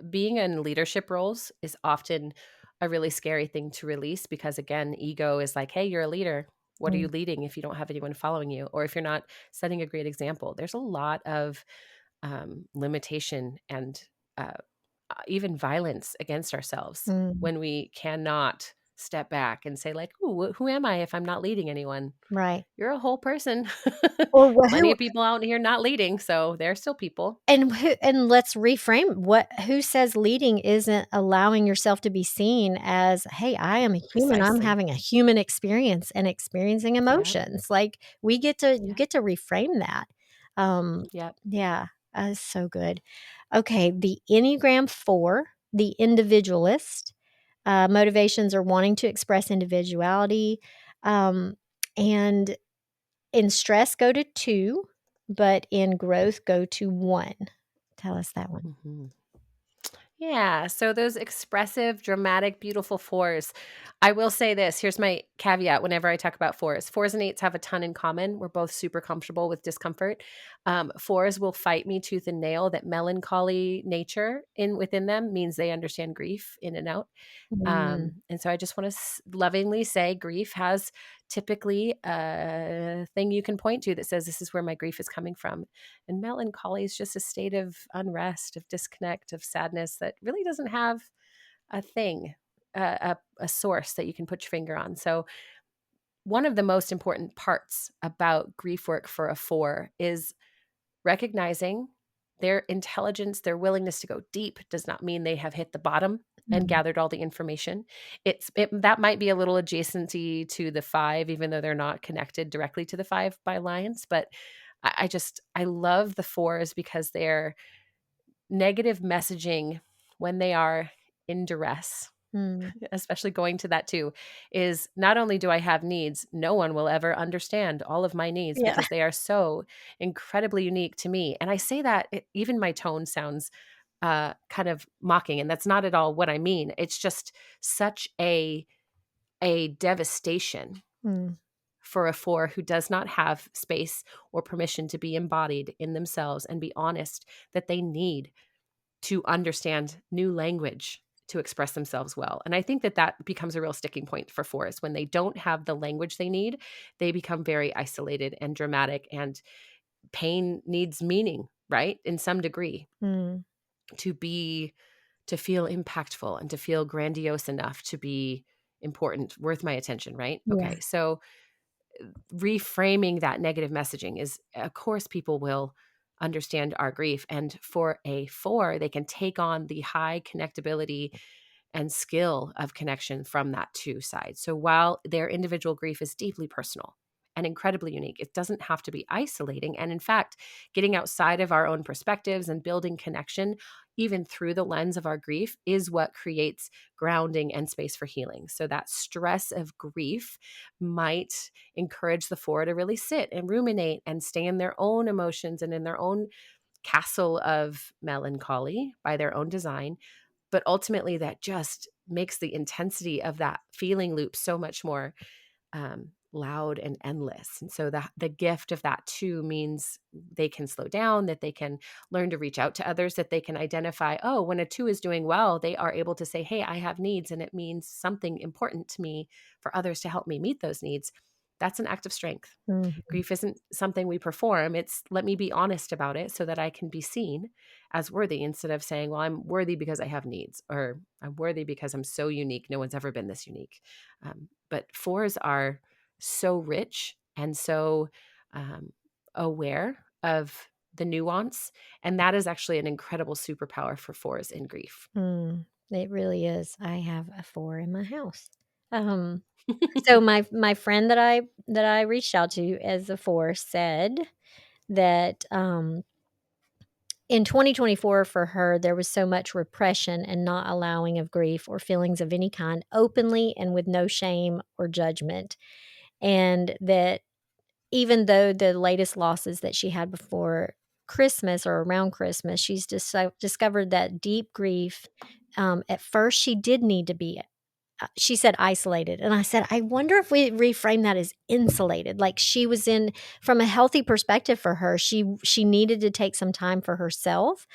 [SPEAKER 2] being in leadership roles is often a really scary thing to release because, again, ego is like, hey, you're a leader. What are you
[SPEAKER 1] Mm,
[SPEAKER 2] leading if you don't have anyone following you? Or if you're not setting a great example? There's a lot of limitation and uh, even violence against ourselves
[SPEAKER 1] mm,
[SPEAKER 2] when we cannot step back and say, like, ooh, who am I if I'm not leading anyone?
[SPEAKER 1] right.
[SPEAKER 2] You're a whole person.
[SPEAKER 1] Or
[SPEAKER 2] Plenty
[SPEAKER 1] who
[SPEAKER 2] of people out here not leading, so they're still people.
[SPEAKER 1] and let's reframe who says leading isn't allowing yourself to be seen as, "Hey, I am a human, I'm
[SPEAKER 2] Precisely.
[SPEAKER 1] having a human experience and experiencing
[SPEAKER 2] Yep,
[SPEAKER 1] emotions." Like, we get to you
[SPEAKER 2] yep,
[SPEAKER 1] get to reframe that.
[SPEAKER 2] yep.
[SPEAKER 1] Yeah, so good. Okay, the Enneagram 4, the individualist, motivations are wanting to express individuality, um, and in stress, go to 2, but in growth, go to 1. Tell us that one.
[SPEAKER 2] Mhm. Yeah, so those expressive, dramatic, beautiful 4s. I will say this, here's my caveat whenever I talk about 4s. 4s and 8s have a ton in common. We're both super comfortable with discomfort. 4s will fight me tooth and nail that melancholy nature in within them means they understand grief in and out.
[SPEAKER 1] Mm,
[SPEAKER 2] And so I just want to lovingly say grief has typically a thing you can point to that says, this is where my grief is coming from. And melancholy is just a state of unrest, of disconnect, of sadness that really doesn't have a thing, a source that you can put your finger on. So, one of the most important parts about grief work for a 4 is recognizing their intelligence, their willingness to go deep does not mean they have hit the bottom and
[SPEAKER 1] mm,
[SPEAKER 2] gathered all the information. That might be a little adjacency to the 5, even though they're not connected directly to the 5 by lines. But I love the 4s because they're negative messaging when they are in duress,
[SPEAKER 1] mm.
[SPEAKER 2] especially going to that too, is not only do I have needs, no one will ever understand all of my needs
[SPEAKER 1] Yeah.
[SPEAKER 2] because they are so incredibly unique to me. And I say that even my tone sounds kind of mocking, and that's not at all what I mean. It's just such a devastation
[SPEAKER 1] Mm,
[SPEAKER 2] for a 4 who does not have space or permission to be embodied in themselves and be honest that they need to understand new language to express themselves well. And I think that that becomes a real sticking point for fours. When they don't have the language they need, they become very isolated and dramatic, and pain needs meaning, right? In some degree,
[SPEAKER 1] Mm.
[SPEAKER 2] to feel impactful and to feel grandiose enough to be important, worth my attention, right?
[SPEAKER 1] Yeah.
[SPEAKER 2] Okay. So reframing that negative messaging is, of course, people will understand our grief. And for a four, they can take on the high connectability and skill of connection from that two side. So while their individual grief is deeply personal and incredibly unique, it doesn't have to be isolating. And in fact, getting outside of our own perspectives and building connection, even through the lens of our grief, is what creates grounding and space for healing. So that stress of grief might encourage the four to really sit and ruminate and stay in their own emotions and in their own castle of melancholy by their own design. But ultimately, that just makes the intensity of that feeling loop so much more loud and endless. And so the gift of that too means they can slow down, that they can learn to reach out to others, that they can identify, oh, when a two is doing well, they are able to say, hey, I have needs, and it means something important to me for others to help me meet those needs. That's an act of strength.
[SPEAKER 1] Mhm.
[SPEAKER 2] Grief isn't something we perform. It's let me be honest about it so that I can be seen as worthy, instead of saying, well, I'm worthy because I have needs, or I'm worthy because I'm so unique. No one's ever been this unique. But fours are so rich and so aware of the nuance. And that is actually an incredible superpower for fours in grief.
[SPEAKER 1] Mm. It really is. I have a 4 in my house. Um, so my friend that I reached out to as a 4 said that, in 2024 for her, there was so much repression and not allowing of grief or feelings of any kind openly and with no shame or judgment. And that even though the latest losses that she had before Christmas or around Christmas, she's discovered that deep grief. At first, she did need to be she said isolated, and I said, "I wonder if we reframe that as insulated." Like, she was in from a healthy perspective for her, she needed to take some time for herself,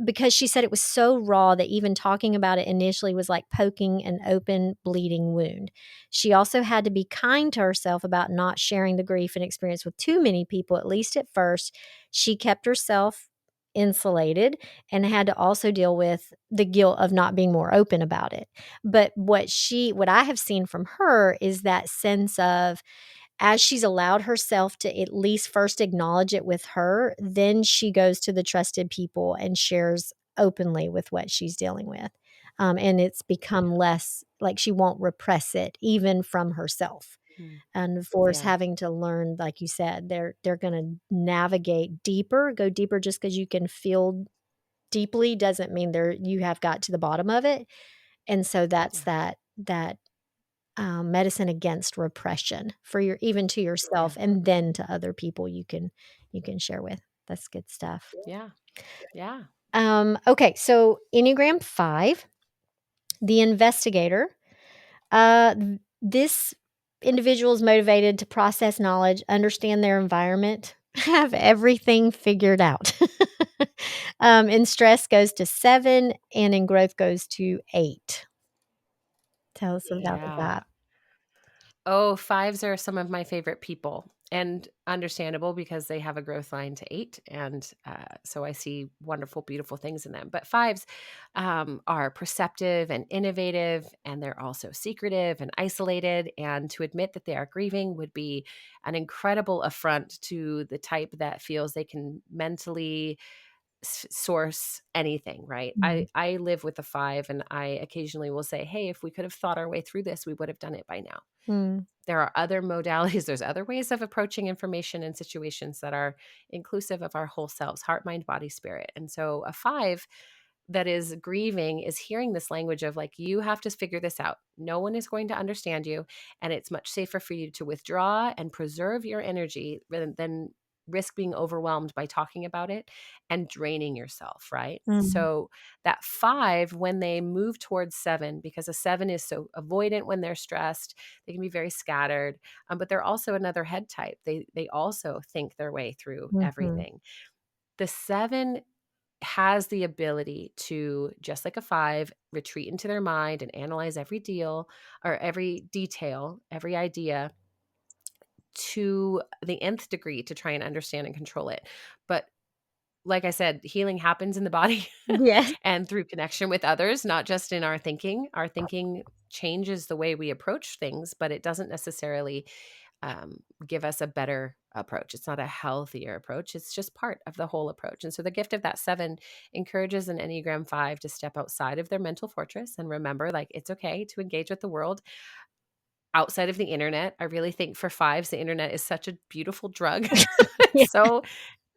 [SPEAKER 1] because she said it was so raw that even talking about it initially was like poking an open, bleeding wound. She also had to be kind to herself about not sharing the grief and experience with too many people, at least at first. She kept herself insulated and had to also deal with the guilt of not being more open about it. But what I have seen from her is that sense of, as she's allowed herself to at least first acknowledge it with her, then she goes to the trusted people and shares openly with what she's dealing with. And it's become
[SPEAKER 2] Yeah.
[SPEAKER 1] less like she won't repress it even from herself.
[SPEAKER 2] Mm.
[SPEAKER 1] And Force
[SPEAKER 2] Yeah.
[SPEAKER 1] having to learn, like you said, they're going to navigate deeper, go deeper. Just because you can feel deeply doesn't mean you have got to the bottom of it. And so that's
[SPEAKER 2] Yeah.
[SPEAKER 1] that medicine against repression for your even to
[SPEAKER 2] Yeah.
[SPEAKER 1] yourself and then to other people you can share with. That's good stuff.
[SPEAKER 2] Yeah. Yeah.
[SPEAKER 1] Okay, so Enneagram 5, the investigator. This individual is motivated to process knowledge, understand their environment, have everything figured out. In stress goes to 7, and in growth goes to 8. Tell us about
[SPEAKER 2] Yeah.
[SPEAKER 1] that.
[SPEAKER 2] Oh, fives are some of my favorite people, and understandable because they have a growth line to 8. And so I see wonderful, beautiful things in them. But fives are perceptive and innovative, and they're also secretive and isolated. And to admit that they are grieving would be an incredible affront to the type that feels they can mentally source anything, right?
[SPEAKER 1] Mhm.
[SPEAKER 2] I live with a 5, and I occasionally will say, hey, if we could have thought our way through this, we would have done it by now.
[SPEAKER 1] Mm,
[SPEAKER 2] There are other modalities, there's other ways of approaching information and situations that are inclusive of our whole selves, heart, mind, body, spirit. And so a 5 that is grieving is hearing this language of like, you have to figure this out. No one is going to understand you. And it's much safer for you to withdraw and preserve your energy rather than risk being overwhelmed by talking about it and draining yourself, right?
[SPEAKER 1] mm,
[SPEAKER 2] So that 5, when they move towards 7, because a 7 is so avoidant when they're stressed, they can be very scattered, but they're also another head type. They also think their way through
[SPEAKER 1] mhm,
[SPEAKER 2] everything. The 7 has the ability to, just like a 5, retreat into their mind and analyze every deal or every detail, every idea to the nth degree to try and understand and control it. But like I said, healing happens in the body
[SPEAKER 1] Yes.
[SPEAKER 2] and through connection with others, not just in our thinking. Our thinking changes the way we approach things, but it doesn't necessarily give us a better approach. It's not a healthier approach. It's just part of the whole approach. And so the gift of that 7 encourages an Enneagram 5 to step outside of their mental fortress and remember, like, it's okay to engage with the world outside of the internet. I really think for 5s, the internet is such a beautiful drug.
[SPEAKER 1] Yeah.
[SPEAKER 2] It's so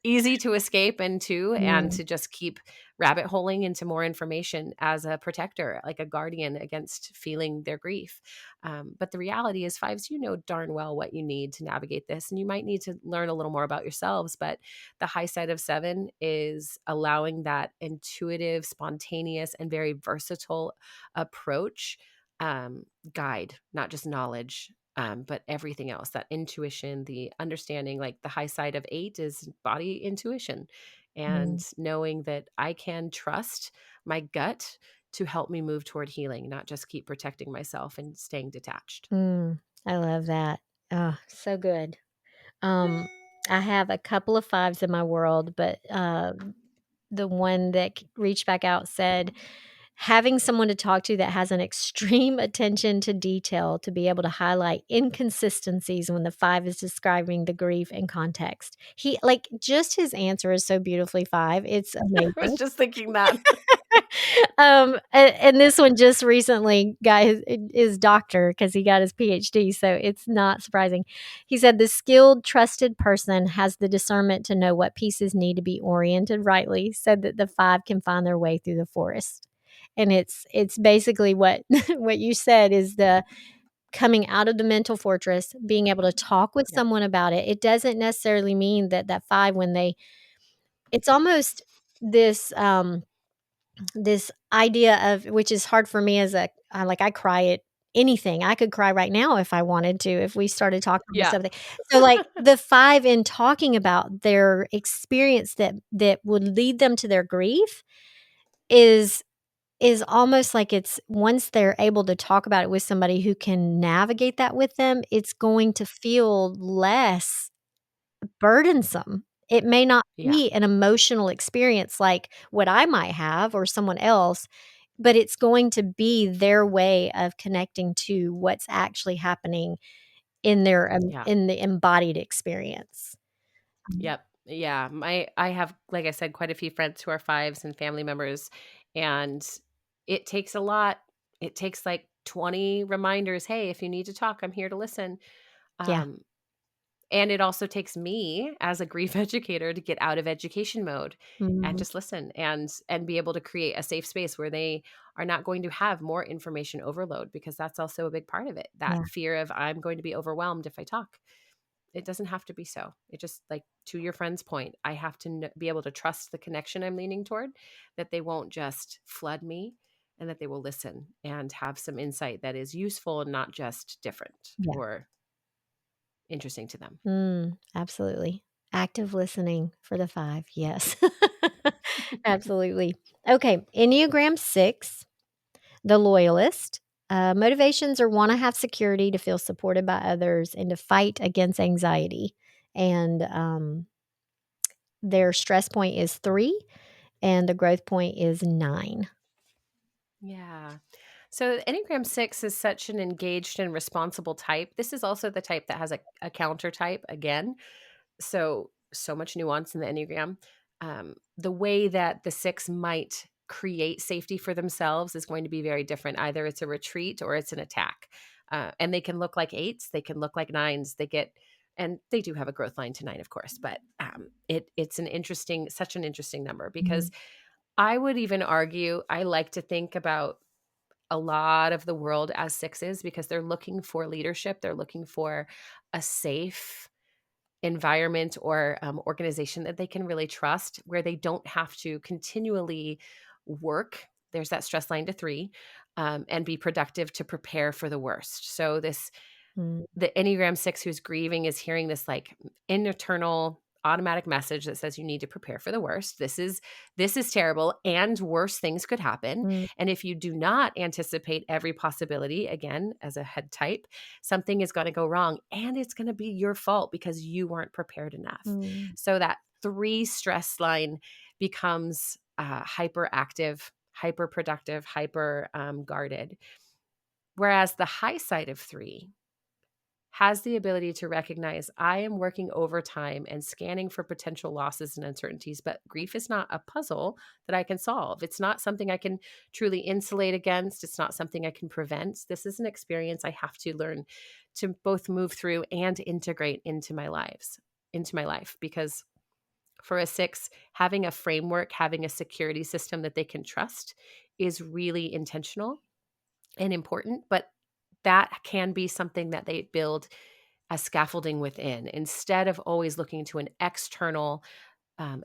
[SPEAKER 2] easy to escape into and
[SPEAKER 1] Mm,
[SPEAKER 2] to just keep rabbit holing into more information as a protector, like a guardian against feeling their grief. But the reality is, 5s, you know darn well what you need to navigate this, and you might need to learn a little more about yourselves. But the high side of 7 is allowing that intuitive, spontaneous, and very versatile approach, guide, not just knowledge, but everything else, that intuition, the understanding. Like the high side of 8 is body intuition and
[SPEAKER 1] mm,
[SPEAKER 2] knowing that I can trust my gut to help me move toward healing, not just keep protecting myself and staying detached.
[SPEAKER 1] mm. I love that. Oh, so good. Um, I have a couple of 5s in my world, but, the one that reached back out said, "Having someone to talk to that has an extreme attention to detail to be able to highlight inconsistencies when the 5 is describing the grief and context." He like, just his answer is so beautifully 5, it's
[SPEAKER 2] I was
[SPEAKER 1] amazing.
[SPEAKER 2] just thinking that.
[SPEAKER 1] And this one just recently got his doctor because he got his PhD, so it's not surprising. He said, "The skilled, trusted person has the discernment to know what pieces need to be oriented rightly so that the 5 can find their way through the forest." And it's basically what what you said is the coming out of the mental fortress, being able to talk with
[SPEAKER 2] Yep.
[SPEAKER 1] someone about it. It doesn't necessarily mean that that 5 when they it's almost this, this idea of which is hard for me as a like, I cry at anything. I could cry right now if I wanted to, if we started talking about
[SPEAKER 2] Yeah.
[SPEAKER 1] something. So, like, the 5 in talking about their experience that would lead them to their grief is is almost like it's once they're able to talk about it with somebody who can navigate that with them, it's going to feel less burdensome. It may not
[SPEAKER 2] Yeah.
[SPEAKER 1] be an emotional experience like what I might have or someone else, but it's going to be their way of connecting to what's actually happening in their
[SPEAKER 2] Yeah.
[SPEAKER 1] in the embodied experience.
[SPEAKER 2] Yep. Yeah. I have, like I said, quite a few friends who are 5s and family members, and it takes a lot. It takes like 20 reminders. Hey, if you need to talk, I'm here to listen.
[SPEAKER 1] Yeah.
[SPEAKER 2] Um, and it also takes me as a grief educator to get out of education mode and
[SPEAKER 1] Mhm.
[SPEAKER 2] just listen and be able to create a safe space where they are not going to have more information overload, because that's also a big part of it. That
[SPEAKER 1] Yeah.
[SPEAKER 2] fear of, I'm going to be overwhelmed if I talk. It doesn't have to be so. It just, like, to your friend's point, I have to be able to trust the connection I'm leaning toward, that they won't just flood me, and that they will listen and have some insight that is useful and not just different
[SPEAKER 1] Yeah.
[SPEAKER 2] or interesting to them.
[SPEAKER 1] Absolutely. Active listening for the 5, yes. Absolutely. Okay, Enneagram 6, the loyalist. Motivations are wanna have security, to feel supported by others, and to fight against anxiety. And, their stress point is 3, and the growth point is 9.
[SPEAKER 2] Yeah. So Enneagram 6 is such an engaged and responsible type. This is also the type that has a counter type again. So much nuance in the Enneagram. The way that the 6 might create safety for themselves is going to be very different. Either it's a retreat or it's an attack. And they can look like 8s, they can look like 9s. And they do have a growth line to 9, of course, but it's such an interesting number, because
[SPEAKER 1] Mhm.
[SPEAKER 2] I would even argue, I like to think about a lot of the world as 6s because they're looking for leadership. They're looking for a safe environment or organization that they can really trust, where they don't have to continually work. There's that stress line to 3, and be productive to prepare for the worst. So the Enneagram 6 who's grieving is hearing this, like, internal automatic message that says you need to prepare for the worst. This is terrible and worse things could happen.
[SPEAKER 1] Mm,
[SPEAKER 2] And if you do not anticipate every possibility, again, as a head type, something is going to go wrong and it's going to be your fault because you weren't prepared enough.
[SPEAKER 1] mm,
[SPEAKER 2] So that 3 stress line becomes hyperactive, hyper productive, hyper guarded. Whereas the high side of 3 has the ability to recognize I am working overtime and scanning for potential losses and uncertainties, but grief is not a puzzle that I can solve. It's not something I can truly insulate against. It's not something I can prevent. This is an experience I have to learn to both move through and integrate into my life. Because for a 6, having a framework, having a security system that they can trust is really intentional and important, but that can be something that they build as scaffolding within instead of always looking to an external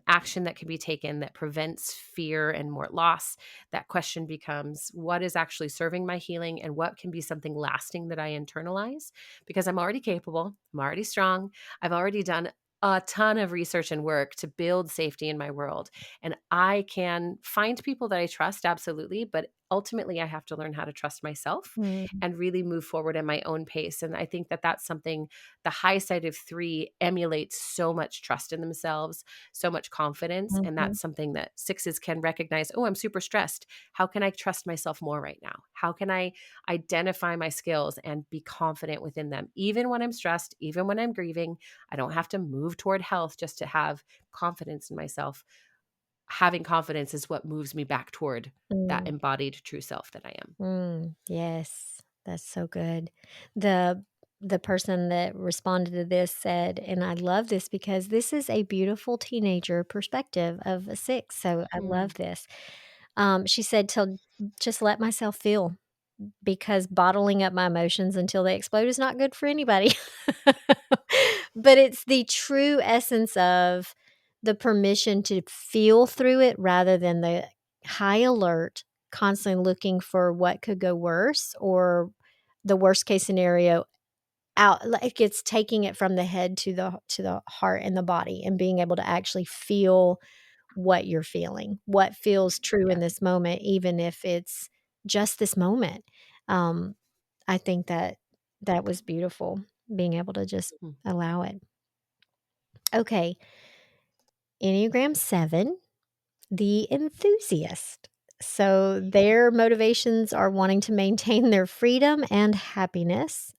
[SPEAKER 2] action that can be taken that prevents fear and more loss. That question becomes what is actually serving my healing and what can be something lasting that I internalize because I'm already capable, I'm already strong, I've already done a ton of research and work to build safety in my world. And I can find people that I trust, absolutely, but ultimately I have to learn how to trust myself
[SPEAKER 1] mm,
[SPEAKER 2] and really move forward at my own pace. And I think that that's something the high side of 3 emulates so much trust in themselves, so much confidence. And
[SPEAKER 1] mhm,
[SPEAKER 2] that's something that 6s can recognize. Oh, I'm super stressed. How can I trust myself more right now? How can I identify my skills and be confident within them? Even when I'm stressed, even when I'm grieving, I don't have to move toward health just to have confidence in myself. Having confidence is what moves me back toward that
[SPEAKER 1] mm,
[SPEAKER 2] embodied true self that I am.
[SPEAKER 1] yes, that's so good. The the person that responded to this said, and I love this because this is a beautiful teenager perspective of a 6, so I love
[SPEAKER 2] Mm.
[SPEAKER 1] this. She said, "To just let myself feel." Because bottling up my emotions until they explode is not good for anybody. But it's the true essence of the permission to feel through it rather than the high alert, constantly looking for what could go worse or the worst case scenario out like it's taking it from the head to the heart and the body and being able to actually feel what you're feeling, what feels true in
[SPEAKER 2] Yeah.
[SPEAKER 1] this moment, even if it's just this moment. Um, I think that that was beautiful, being able to just
[SPEAKER 2] Mhm.
[SPEAKER 1] allow it. Okay, Enneagram 7, the enthusiast. So their motivations are wanting to maintain their freedom and happiness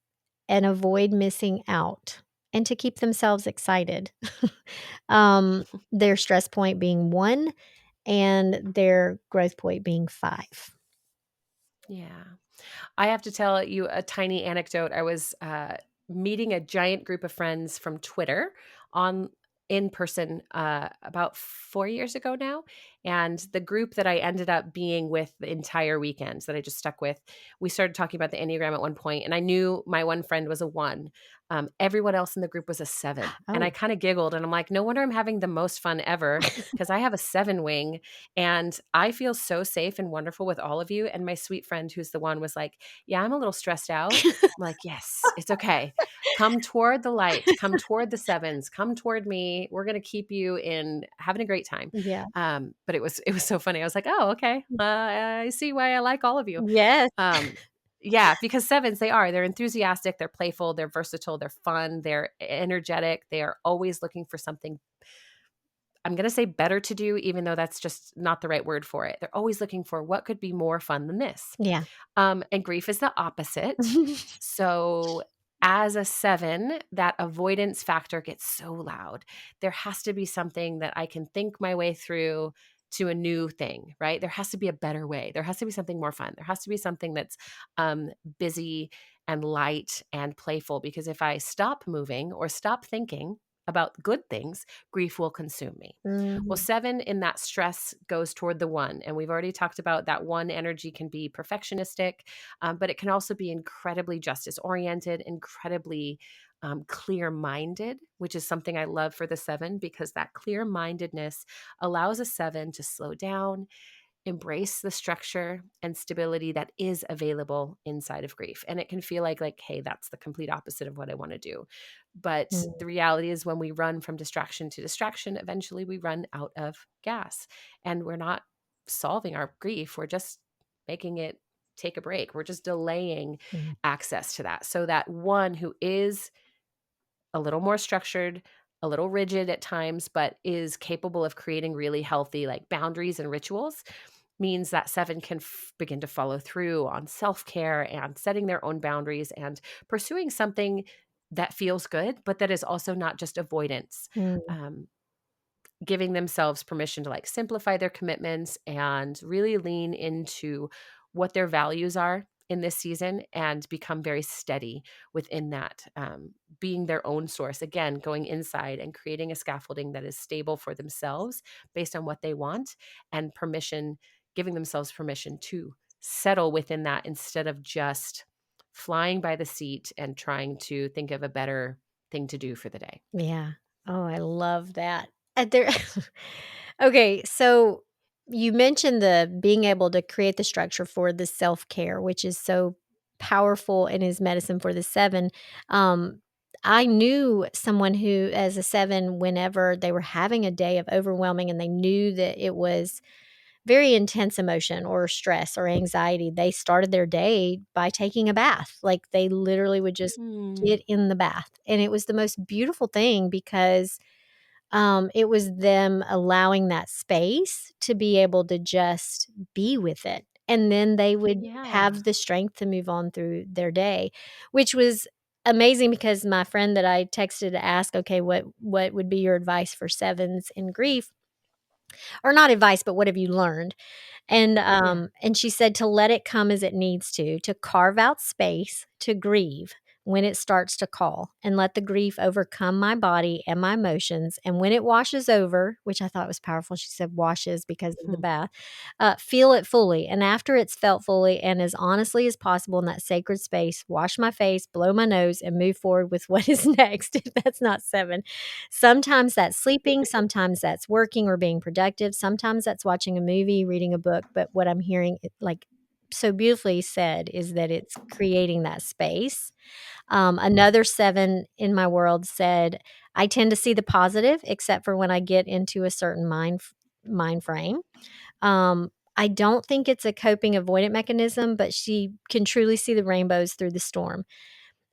[SPEAKER 1] and avoid missing out and to keep themselves excited. Their stress point being 1 and their growth point being 5.
[SPEAKER 2] Yeah. I have to tell you a tiny anecdote. I was meeting a giant group of friends from Twitter on in person about 4 years ago now, and the group that I ended up being with the entire weekend that I just stuck with, we started talking about the Enneagram at one point, and I knew my one friend was a 1. Everyone else in the group was a 7, and I
[SPEAKER 1] Oh,
[SPEAKER 2] kind of giggled, and I'm like, no wonder I'm having the most fun ever because I have a 7 wing, and I feel so safe and wonderful with all of you. And my sweet friend, who's the 1, was like, yeah, I'm a little stressed out. I'm like, yes, it's okay. Come toward the light, come toward the 7s, come toward me. We're gonna keep you in having a great time.
[SPEAKER 1] yeah.
[SPEAKER 2] But it was so funny. I was like, oh, okay. I see why I like all of you.
[SPEAKER 1] Yes.
[SPEAKER 2] Um, yeah, because 7s, they're enthusiastic, they're playful, they're versatile, they're fun, they're energetic, they are always looking for something I'm gonna say better to do, even though that's just not the right word for it. They're always looking for what could be more fun than this.
[SPEAKER 1] Yeah.
[SPEAKER 2] And grief is the opposite. So, as a 7, that avoidance factor gets so loud. There has to be something that I can think my way through to a new thing, right? There has to be a better way. There has to be something more fun. There has to be something that's busy and light and playful. Because if I stop moving or stop thinking about good things, grief will consume me. Well,
[SPEAKER 1] Mhm,
[SPEAKER 2] 7 in that stress goes toward the 1. And we've already talked about that 1 energy can be perfectionistic, but it can also be incredibly justice oriented, incredibly clear minded, which is something I love for the 7 because that clear mindedness allows a 7 to slow down, embrace the structure and stability that is available inside of grief. And it can feel like, hey, that's the complete opposite of what I want to do. But
[SPEAKER 1] Mm,
[SPEAKER 2] the reality is, when we run from distraction to distraction, eventually we run out of gas, and we're not solving our grief. We're just making it take a break. We're just delaying
[SPEAKER 1] mm,
[SPEAKER 2] access to that. So that one who is a little more structured, a little rigid at times, but is capable of creating really healthy like boundaries and rituals, means that seven can begin to follow through on self-care and setting their own boundaries and pursuing something that feels good, but that is also not just avoidance.
[SPEAKER 1] mm.
[SPEAKER 2] Um, Giving themselves permission to like simplify their commitments and really lean into what their values are in this season and become very steady within that, being their own source, again going inside and creating a scaffolding that is stable for themselves based on what they want, and permission, giving themselves permission to settle within that instead of just flying by the seat and trying to think of a better thing to do for the day.
[SPEAKER 1] Yeah. Oh, I love that. There Okay, so you mentioned the being able to create the structure for the self-care, which is so powerful and is medicine for the 7. Um, I knew someone who, as a 7, whenever they were having a day of overwhelming and they knew that it was very intense emotion or stress or anxiety, they started their day by taking a bath. Like, they literally would just
[SPEAKER 2] Mm,
[SPEAKER 1] get in the bath, and it was the most beautiful thing because it was them allowing that space to be able to just be with it, and then they would
[SPEAKER 2] yeah.
[SPEAKER 1] have the strength to move on through their day, which was amazing because my friend that I texted to ask, "Okay, what would be your advice for 7s in grief?" Or not advice, but what have you learned?
[SPEAKER 2] Yeah.
[SPEAKER 1] And she said to let it come as it needs to carve out space to grieve when it starts to call, and let the grief overcome my body and my emotions. And when it washes over, which I thought was powerful, she said washes because of the
[SPEAKER 2] Hmm.
[SPEAKER 1] bath, feel it fully. And after it's felt fully and as honestly as possible in that sacred space, wash my face, blow my nose, and move forward with what is next. If that's not 7. Sometimes that's sleeping, sometimes that's working or being productive, sometimes that's watching a movie, reading a book, but what I'm hearing, like, so beautifully said is that it's creating that space. Another 7 in my world said, "I tend to see the positive except for when I get into a certain mind frame." I don't think it's a coping avoidant mechanism, but she can truly see the rainbows through the storm.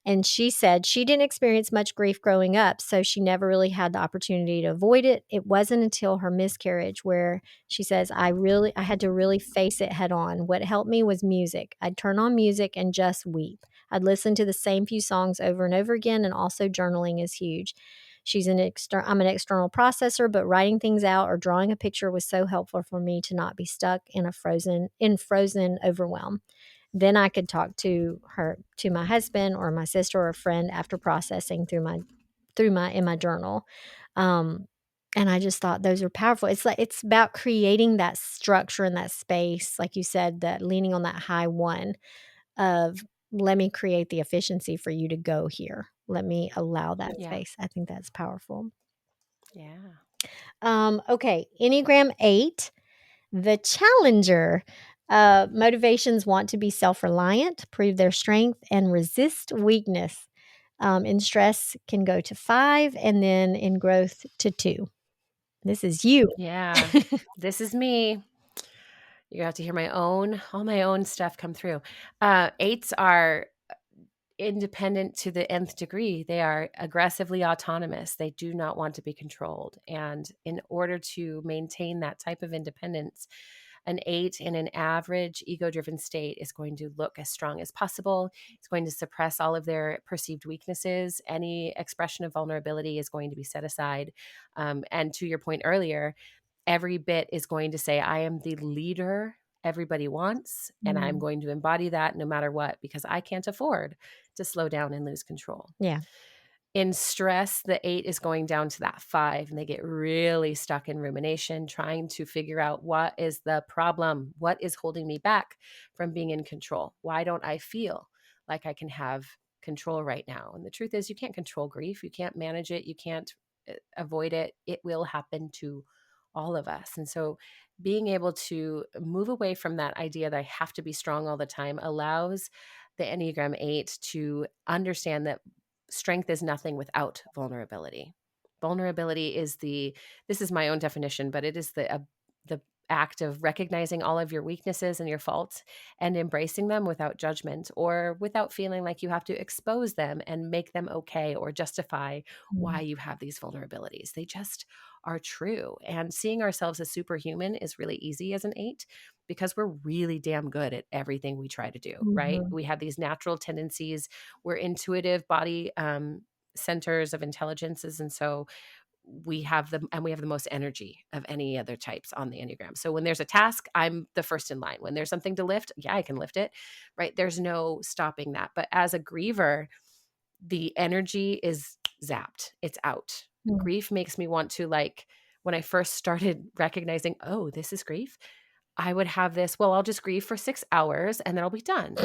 [SPEAKER 1] And she said she didn't experience much grief growing up, so she never really had the opportunity to avoid it. It wasn't until her miscarriage where she says, I had to really face it head on. What helped me was music. I'd turn on music and just weep. I'd listen to the same few songs over and over again, and also journaling is huge. I'm an external processor, but writing things out or drawing a picture was so helpful for me to not be stuck in a frozen overwhelm. Then I could talk to my husband or my sister or a friend after processing through my in my journal. Um, and I just thought those are powerful. It's like it's about creating that structure and that space, like you said, that leaning on that high one of let me create the efficiency for you to go here. Let me allow that
[SPEAKER 2] Yeah.
[SPEAKER 1] space. I think that's powerful.
[SPEAKER 2] Yeah.
[SPEAKER 1] Okay, Enneagram 8. The challenger, motivations want to be self reliant, prove their strength, and resist weakness. In stress, can go to 5, and then in growth to 2. This is you.
[SPEAKER 2] Yeah. This is me. You have to hear all my own stuff come through. Eights are independent to the nth degree. They are aggressively autonomous. They do not want to be controlled. And in order to maintain that type of independence, an 8 in an average ego driven state is going to look as strong as possible. It's going to suppress all of their perceived weaknesses. Any expression of vulnerability is going to be set aside. And to your point earlier, every bit is going to say, I am the leader everybody wants, and I'm
[SPEAKER 1] Mm,
[SPEAKER 2] going to embody that no matter what, because I can't afford to slow down and lose control.
[SPEAKER 1] yeah.
[SPEAKER 2] In stress, the 8 is going down to that 5, and they get really stuck in rumination, trying to figure out what is the problem? What is holding me back from being in control? Why don't I feel like I can have control right now? And the truth is, you can't control grief. You can't manage it. You can't avoid it. It will happen to all of us. And so being able to move away from that idea that I have to be strong all the time allows the Enneagram 8 to understand that strength is nothing without vulnerability. Vulnerability is this is my own definition, but it is the act of recognizing all of your weaknesses and your faults and embracing them without judgment or without feeling like you have to expose them and make them okay or justify why
[SPEAKER 1] Mm.
[SPEAKER 2] you have these vulnerabilities. They just are true. And seeing ourselves as superhuman is really easy as an 8 because we're really damn good at everything we try to do, right?
[SPEAKER 1] Mhm.
[SPEAKER 2] We have these natural tendencies. We're intuitive body centers of intelligences. And so we have the most energy of any other types on the Enneagram. So when there's a task, I'm the first in line. When there's something to lift, yeah, I can lift it, right? There's no stopping that. But as a griever, the energy is zapped. It's out.
[SPEAKER 1] Mm.
[SPEAKER 2] Grief makes me want to, like, when I first started recognizing, oh, this is grief, I would have this, well, I'll just grieve for 6 hours and then I'll be done.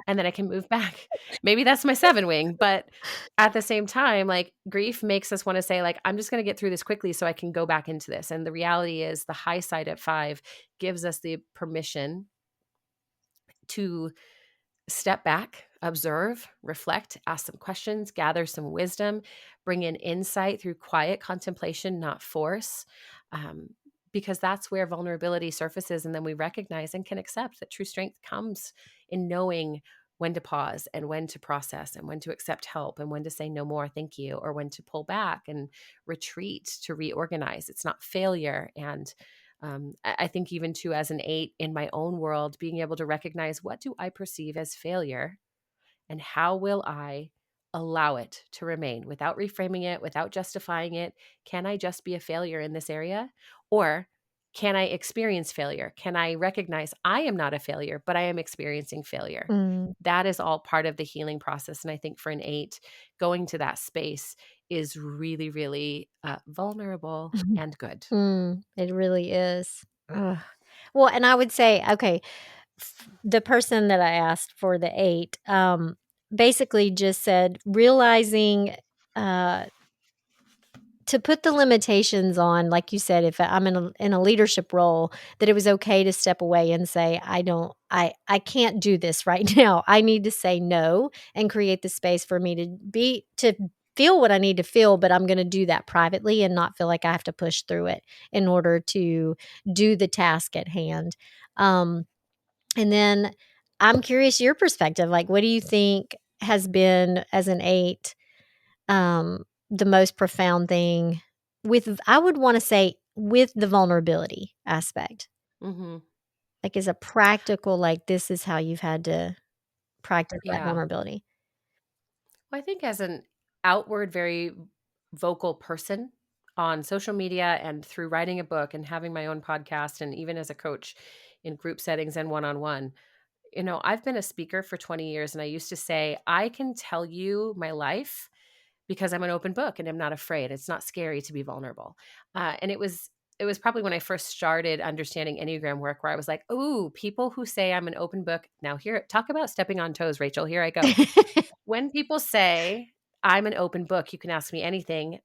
[SPEAKER 2] And then I can move back. Maybe that's my 7 wing, but at the same time, like, grief makes us wanna say, like, "I'm just gonna get through this quickly so I can go back into this." And the reality is the high side at 5 gives us the permission to step back, observe, reflect, ask some questions, gather some wisdom, bring in insight through quiet contemplation, not force, um, because that's where vulnerability surfaces. And then we recognize and can accept that true strength comes in knowing when to pause and when to process and when to accept help and when to say no more, thank you, or when to pull back and retreat to reorganize. It's not failure. And I think even too, as an 8 in my own world, being able to recognize what do I perceive as failure and how will I allow it to remain without reframing it, without justifying it? Can I just be a failure in this area? Or can I experience failure? Can I recognize I am not a failure, but I am experiencing failure?
[SPEAKER 1] Mm.
[SPEAKER 2] That is all part of the healing process. And I think for an 8, going to that space is really, really vulnerable and good.
[SPEAKER 1] It really is. Ugh. Well, and I would say, okay, the person that I asked for the 8, basically just said realizing, uh, to put the limitations on, like you said, if I'm in a leadership role, that it was okay to step away and say, I can't do this right now. I need to say no and create the space for me to feel what I need to feel, but I'm gonna do that privately and not feel like I have to push through it in order to do the task at hand. Um, and then I'm curious your perspective, like, what do you think has been, as an 8, the most profound thing with, I would wanna say, with the vulnerability aspect?
[SPEAKER 2] Hmm.
[SPEAKER 1] Like, is a practical, like, this is how you've had to practice that
[SPEAKER 2] Yeah.
[SPEAKER 1] vulnerability.
[SPEAKER 2] Well, I think as an outward, very vocal person on social media and through writing a book and having my own podcast, and even as a coach in group settings and one on one, I've been a speaker for 20 years. And I used to say, I can tell you my life because I'm an open book and I'm not afraid. It's not scary to be vulnerable. And it was probably when I first started understanding Enneagram work where I was like, "Ooh, people who say I'm an open book." Now here, talk about stepping on toes, Rachel. Here I go. When people say, "I'm an open book, you can ask me anything,"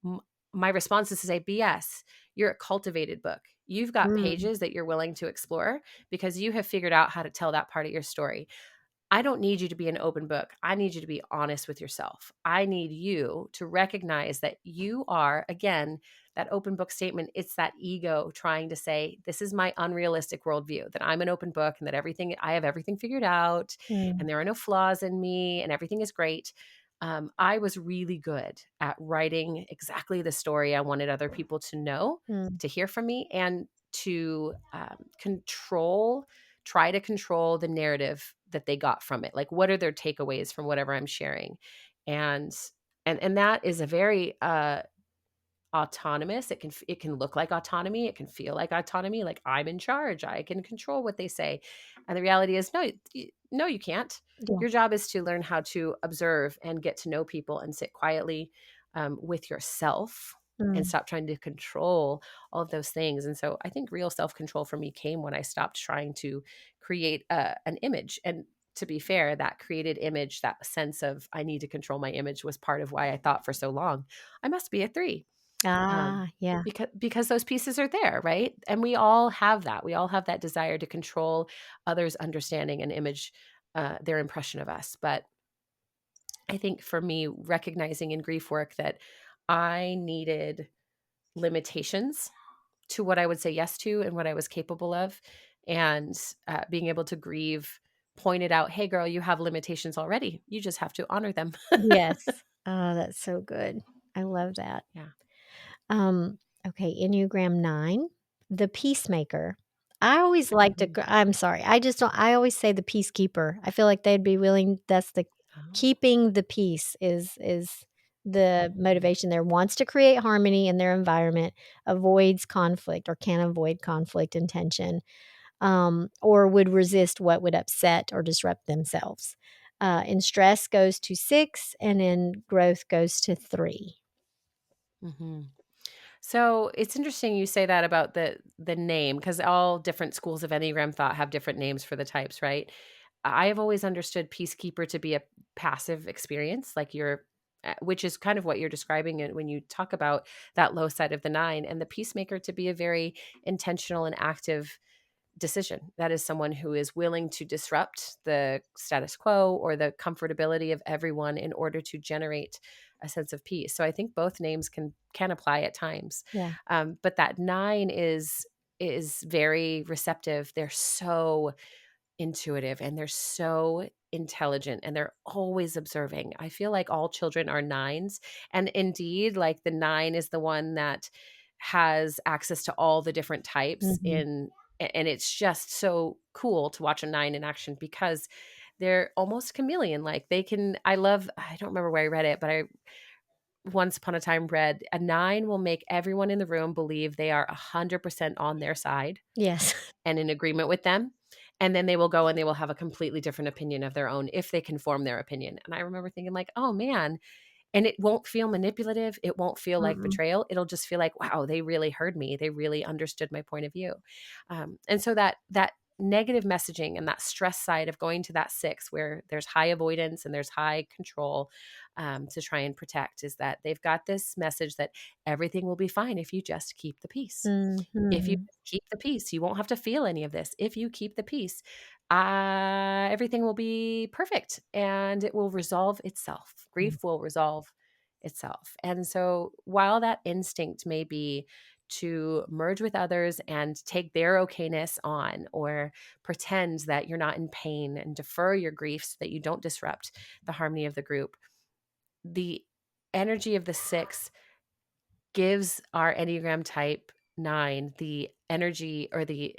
[SPEAKER 2] m my response is to say, "BS. You're a cultivated book. You've got
[SPEAKER 1] Mm,
[SPEAKER 2] pages that you're willing to explore because you have figured out how to tell that part of your story. I don't need you to be an open book. I need you to be honest with yourself. I need you to recognize that you are, again, that open book statement. It's that ego trying to say, this is my unrealistic worldview, that I'm an open book and that I have everything figured out
[SPEAKER 1] mm,
[SPEAKER 2] and there are no flaws in me and everything is great. I was really good at writing exactly the story I wanted other people to know,
[SPEAKER 1] mm,
[SPEAKER 2] to hear from me, and to try to control the narrative that they got from it. Like, what are their takeaways from whatever I'm sharing? And and that is a very autonomous. It can look like autonomy. It can feel like autonomy. Like, I'm in charge. I can control what they say. And the reality is, no, no, you can't.
[SPEAKER 1] yeah,
[SPEAKER 2] Your job is to learn how to observe and get to know people and sit quietly with yourself and
[SPEAKER 1] mm,
[SPEAKER 2] stop trying to control all of those things. And so I think real self control for me came when I stopped trying to create an image. And to be fair, that created image, that sense of I need to control my image, was part of why I thought for so long I must be a 3.
[SPEAKER 1] Yeah.
[SPEAKER 2] because those pieces are there, right? And we all have that. We all have that desire to control others' understanding and image, their impression of us. But I think for me, recognizing in grief work that I needed limitations to what I would say yes to and what I was capable of, and being able to grieve pointed out, hey, girl, you have limitations already. You just have to honor them.
[SPEAKER 1] Yes. Oh, that's so good. I love that.
[SPEAKER 2] Yeah.
[SPEAKER 1] Um, okay, Enneagram 9, the peacemaker. I always like to
[SPEAKER 2] Mhm.
[SPEAKER 1] I'm sorry, I just don't I always say the peacekeeper. I feel like they'd be willing that's the
[SPEAKER 2] Oh.
[SPEAKER 1] keeping the peace is the motivation there. Wants to create harmony in their environment, avoids conflict or can avoid conflict and tension, or would resist what would upset or disrupt themselves. In stress goes to 6, and in growth goes to 3.
[SPEAKER 2] Mhm. So it's interesting you say that about the name, because all different schools of Enneagram thought have different names for the types, right? I have always understood peacekeeper to be a passive experience, like you're, which is kind of what you're describing it when you talk about that low side of the nine, and the peacemaker to be a very intentional and active decision. That is someone who is willing to disrupt the status quo or the comfortability of everyone in order to generate a sense of peace. So I think both names can apply at times,
[SPEAKER 1] Yeah.
[SPEAKER 2] but that nine is very receptive. They're so intuitive and they're so intelligent and they're always observing. I feel like all children are nines. And indeed, like the nine is the one that has access to all the different types
[SPEAKER 1] Mhm.
[SPEAKER 2] and it's just so cool to watch a nine in action because they're almost chameleon like. I don't remember where I read it, but I once upon a time read a nine will make everyone in the room believe they are 100% on their side
[SPEAKER 1] Yes.
[SPEAKER 2] and in agreement with them. And then they will go and they will have a completely different opinion of their own if they can form their opinion. And I remember thinking, like, oh man, and it won't feel manipulative. It won't feel like
[SPEAKER 1] Mm-mm.
[SPEAKER 2] betrayal. It'll just feel like, wow, they really heard me. They really understood my point of view. And so that negative messaging and that stress side of going to that six, where there's high avoidance and there's high control, to try and protect, is that they've got this message that everything will be fine if you just keep the peace. If you
[SPEAKER 1] Mhm.
[SPEAKER 2] keep the peace, you won't have to feel any of this. If you keep the peace, everything will be perfect and it will resolve itself.
[SPEAKER 1] Mm.
[SPEAKER 2] Grief will resolve itself. And so, while that instinct may be to merge with others and take their okayness on, or pretend that you're not in pain and defer your grief so that you don't disrupt the harmony of the group, the energy of the six gives our Enneagram type 9 the energy or the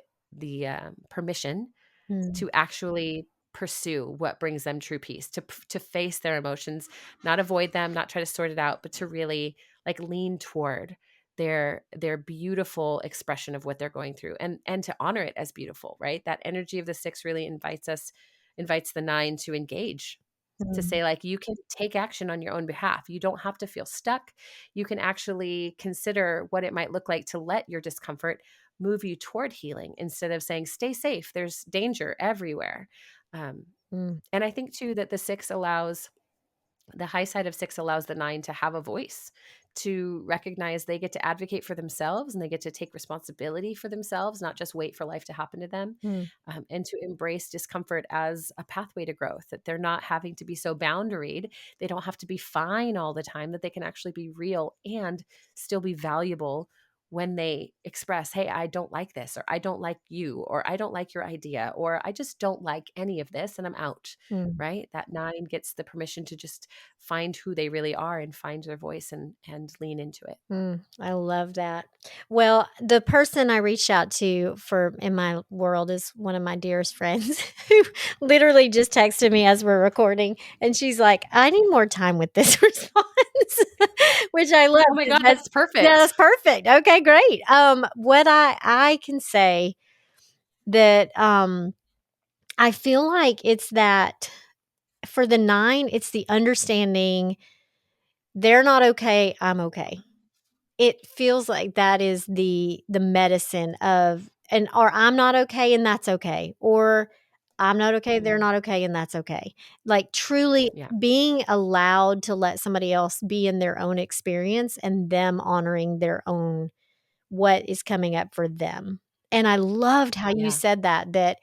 [SPEAKER 2] permission
[SPEAKER 1] Mm.
[SPEAKER 2] to actually pursue what brings them true peace, to face their emotions, not avoid them, not try to sort it out, but to really like lean toward their beautiful expression of what they're going through, and to honor it as beautiful, right? That energy of the six really invites the nine to engage, to
[SPEAKER 1] Mm.
[SPEAKER 2] say like you can take action on your own behalf. You don't have to feel stuck. You can actually consider what it might look like to let your discomfort move you toward healing instead of saying stay safe, there's danger everywhere. um,
[SPEAKER 1] Mm.
[SPEAKER 2] and I think too that the high side of six allows the nine to have a voice, to recognize they get to advocate for themselves and they get to take responsibility for themselves, not just wait for life to happen to them,
[SPEAKER 1] Mm.
[SPEAKER 2] and to embrace discomfort as a pathway to growth, that they're not having to be so boundaried. They don't have to be fine all the time, that they can actually be real and still be valuable when they express, hey, I don't like this, or I don't like you, or I don't like your idea, or I just don't like any of this and I'm out,
[SPEAKER 1] Mm.
[SPEAKER 2] right? That nine gets the permission to just find who they really are and find their voice and lean into it.
[SPEAKER 1] Mm. I love that. Well, the person I reached out to for in my world is one of my dearest friends who literally just texted me as we're recording, and she's like, "I need more time with this response," which I love
[SPEAKER 2] Oh my
[SPEAKER 1] 'cause
[SPEAKER 2] god,
[SPEAKER 1] that's
[SPEAKER 2] that's
[SPEAKER 1] yeah,
[SPEAKER 2] perfect.
[SPEAKER 1] that's perfect. Okay, great. What I can say that, I feel like it's that for the 9, it's the understanding they're not okay, I'm okay. It feels like that is the medicine of and or I'm not okay and that's okay, or I'm not okay, they're
[SPEAKER 2] Mm,
[SPEAKER 1] not okay, and that's okay. Like, truly
[SPEAKER 2] yeah.
[SPEAKER 1] being allowed to let somebody else be in their own experience and them honoring their own what is coming up for them. And I loved how you
[SPEAKER 2] Yeah.
[SPEAKER 1] said that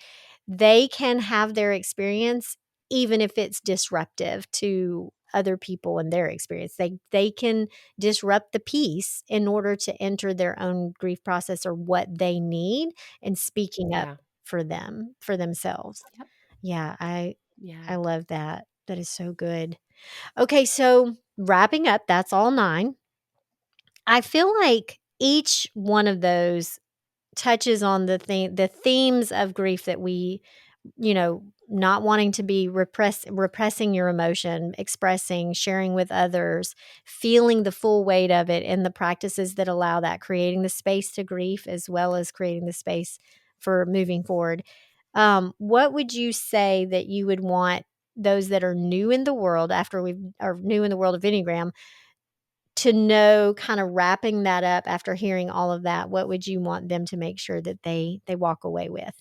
[SPEAKER 1] they can have their experience even if it's disruptive to other people and their experience. They can disrupt the peace in order to enter their own grief process or what they need and speaking up
[SPEAKER 2] Yeah.
[SPEAKER 1] for them, for themselves.
[SPEAKER 2] Yep.
[SPEAKER 1] Yeah, I
[SPEAKER 2] Yeah.
[SPEAKER 1] love that. That is so good. Okay, so wrapping up, that's all 9. I feel like each one of those touches on the themes of grief that we, not wanting to be repressing your emotion, expressing, sharing with others, feeling the full weight of it, and the practices that allow that, creating the space to grief as well as creating the space for moving forward. What would you say that you would want those that are new in the world after we are new in the world of Enneagram to know, kind of wrapping that up after hearing all of that? What would you want them to make sure that they walk away with?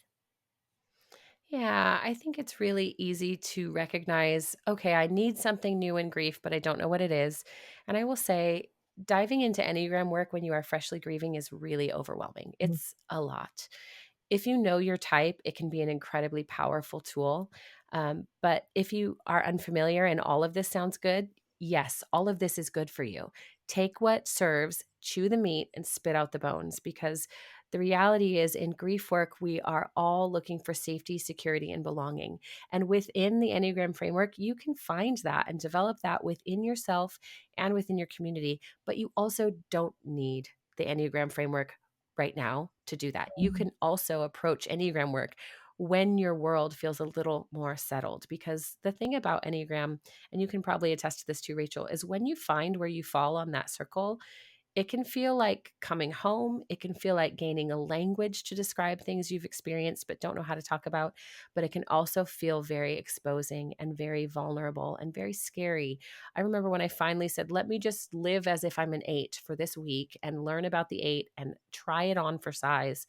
[SPEAKER 2] Yeah, I think it's really easy to recognize, okay, I need something new in grief, but I don't know what it is. And I will say, diving into Enneagram work when you are freshly grieving is really overwhelming.
[SPEAKER 1] Mhm.
[SPEAKER 2] It's a lot. If you know your type, it can be an incredibly powerful tool. But if you are unfamiliar and all of this sounds good, yes, all of this is good for you. Take what serves, chew the meat, and spit out the bones, because the reality is, in grief work, we are all looking for safety, security, and belonging. And within the Enneagram framework, you can find that and develop that within yourself and within your community. But you also don't need the Enneagram framework right now to do that. You
[SPEAKER 1] Mhm.
[SPEAKER 2] can also approach Enneagram work when your world feels a little more settled. Because the thing about Enneagram, and you can probably attest to this too, Rachel, is when you find where you fall on that circle, it can feel like coming home. It can feel like gaining a language to describe things you've experienced but don't know how to talk about. But it can also feel very exposing and very vulnerable and very scary. I remember when I finally said, let me just live as if I'm an 8 for this week and learn about the 8 and try it on for size.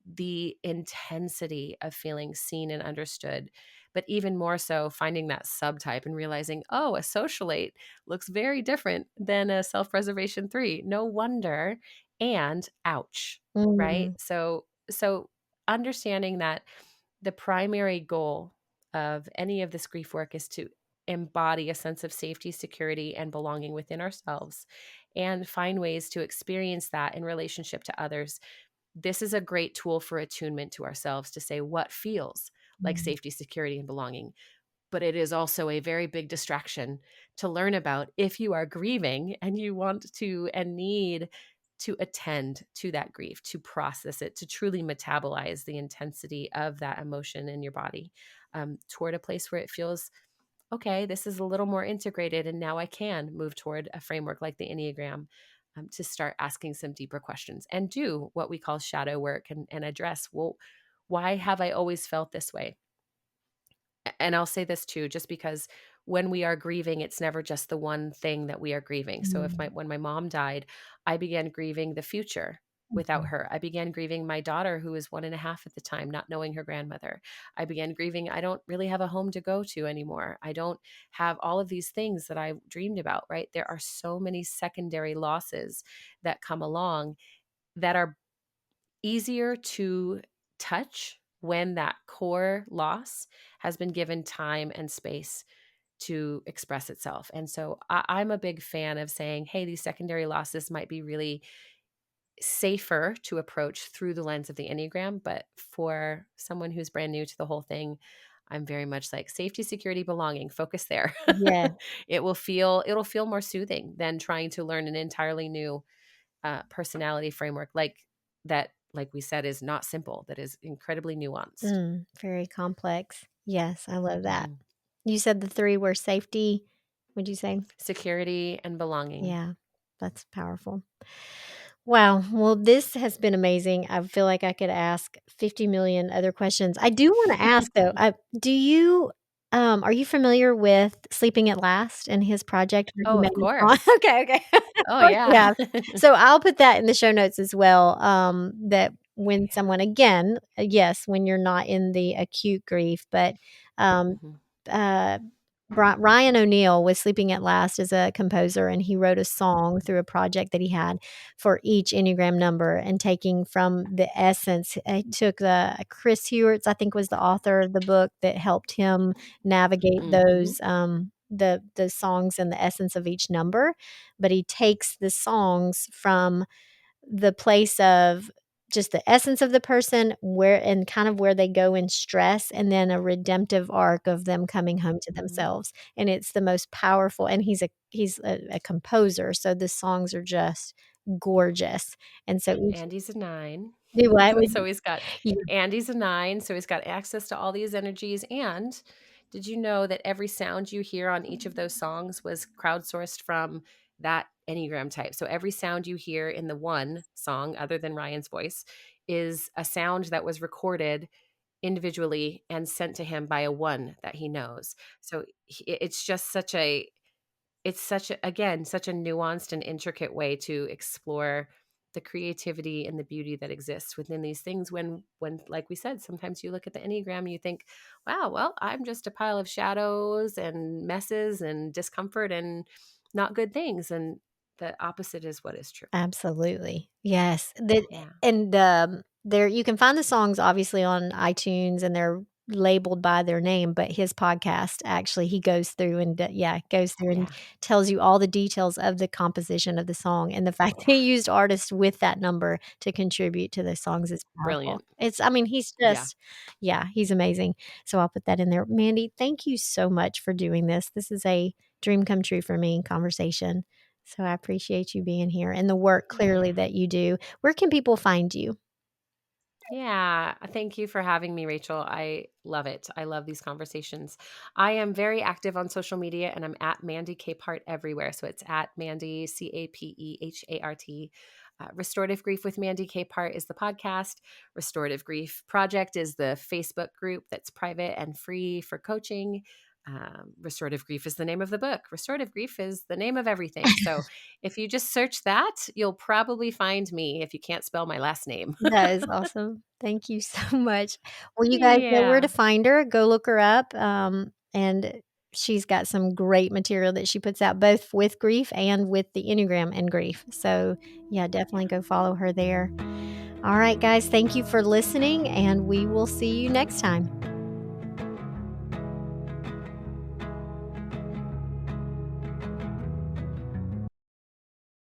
[SPEAKER 2] The intensity of feeling seen and understood, but even more so finding that subtype and realizing, oh, a socialite looks very different than a self-preservation 3. No wonder. And ouch, right?
[SPEAKER 1] Mm.
[SPEAKER 2] So understanding that the primary goal of any of this grief work is to embody a sense of safety, security, and belonging within ourselves and find ways to experience that in relationship to others. This is a great tool for attunement to ourselves to say what feels like
[SPEAKER 1] Mm.
[SPEAKER 2] safety, security, and belonging. But it is also a very big distraction to learn about if you are grieving and you want to and need to attend to that grief, to process it, to truly metabolize the intensity of that emotion in your body, toward a place where it feels okay, this is a little more integrated. And now I can move toward a framework like the Enneagram, to start asking some deeper questions and do what we call shadow work and address, well, why have I always felt this way? And I'll say this too, just because when we are grieving, it's never just the one thing that we are grieving. So if my
[SPEAKER 1] Mm.
[SPEAKER 2] when my mom died, I began grieving the future without
[SPEAKER 1] Mhm.
[SPEAKER 2] her. I began grieving my daughter, who was 1.5 at the time, not knowing her grandmother. I began grieving, I don't really have a home to go to anymore. I don't have all of these things that I dreamed about, right? There are so many secondary losses that come along that are easier to touch when that core loss has been given time and space to express itself. And so I'm a big fan of saying, hey, these secondary losses might be really safer to approach through the lens of the Enneagram. But for someone who's brand new to the whole thing, I'm very much like safety, security, belonging, focus there.
[SPEAKER 1] Yeah.
[SPEAKER 2] It'll feel more soothing than trying to learn an entirely new personality framework like we said, is not simple, that is incredibly nuanced.
[SPEAKER 1] Very complex. Yes, I love that.
[SPEAKER 2] Mhm.
[SPEAKER 1] You said the 3 were safety, what'd you say?
[SPEAKER 2] Security and belonging.
[SPEAKER 1] Yeah, that's powerful. Wow. Well, this has been amazing. I feel like I could ask 50 million other questions. I do wanna ask though, do you are you familiar with Sleeping at Last and his project where he
[SPEAKER 2] Oh,
[SPEAKER 1] made
[SPEAKER 2] of
[SPEAKER 1] a song?
[SPEAKER 2] course.
[SPEAKER 1] Okay, okay. Of
[SPEAKER 2] Oh,
[SPEAKER 1] course you
[SPEAKER 2] yeah.
[SPEAKER 1] have. So I'll put that in the show notes as well, that when someone, again, yes, when you're not in the acute grief, but um,
[SPEAKER 2] Mhm.
[SPEAKER 1] uh, Ryan O'Neal was Sleeping at Last as a composer, and he wrote a song through a project that he had for each Enneagram number, and taking from the essence, he took the Chris Hewart's, I think, was the author of the book that helped him navigate
[SPEAKER 2] Mhm.
[SPEAKER 1] those the songs and the essence of each number, but he takes the songs from the place of just the essence of the person, where and kind of where they go in stress, and then a redemptive arc of them coming home to
[SPEAKER 2] Mhm.
[SPEAKER 1] themselves, and it's the most powerful, and he's a composer, so the songs are just gorgeous, and so each
[SPEAKER 2] Andy's a 9.
[SPEAKER 1] do what?
[SPEAKER 2] So he's got
[SPEAKER 1] Yeah,
[SPEAKER 2] Andy's a 9, so he's got access to all these energies, and did you know that every sound you hear on each of those songs was crowdsourced from that Enneagram type? So every sound you hear in the one song, other than Ryan's voice, is a sound that was recorded individually and sent to him by a 1 that he knows. So it's just such a it's such a again, such a nuanced and intricate way to explore the creativity and the beauty that exists within these things when like we said, sometimes you look at the Enneagram and you think, "Wow, well, I'm just a pile of shadows and messes and discomfort and not good things." And the opposite is what is true.
[SPEAKER 1] absolutely. Yes. That
[SPEAKER 2] Yeah.
[SPEAKER 1] and, there you can find the songs obviously on iTunes, and they're labeled by their name, but his podcast, actually, he goes through and goes through and
[SPEAKER 2] Yeah.
[SPEAKER 1] tells you all the details of the composition of the song, and the fact that
[SPEAKER 2] Yeah.
[SPEAKER 1] he used artists with that number to contribute to the songs is powerful.
[SPEAKER 2] Brilliant.
[SPEAKER 1] I mean, he's
[SPEAKER 2] Yeah.
[SPEAKER 1] just he's amazing. So I'll put that in there. Mandy, thank you so much for doing this. This is a dream come true for me, conversation. So I appreciate you being here and the work clearly
[SPEAKER 2] Yeah.
[SPEAKER 1] that you do. Where can people find you?
[SPEAKER 2] Yeah, thank you for having me, Rachel. I love it. I love these conversations. I am very active on social media and I'm at Mandy Capehart everywhere. So it's at Mandy, Capehart. Restorative Grief with Mandy Capehart is the podcast. Restorative Grief Project is the Facebook group that's private and free for coaching. Restorative Grief is the name of the book. Restorative Grief is the name of everything. So if you just search that, you'll probably find me if you can't spell my last name.
[SPEAKER 1] That is awesome. Thank you so much. Well, you guys know where to
[SPEAKER 2] Yeah.
[SPEAKER 1] find her. Go look her up. And she's got some great material that she puts out both with grief and with the Enneagram and grief. So, yeah,
[SPEAKER 2] Yeah.
[SPEAKER 1] definitely go follow her there. All right, guys, thank you for listening, and we will see you next time.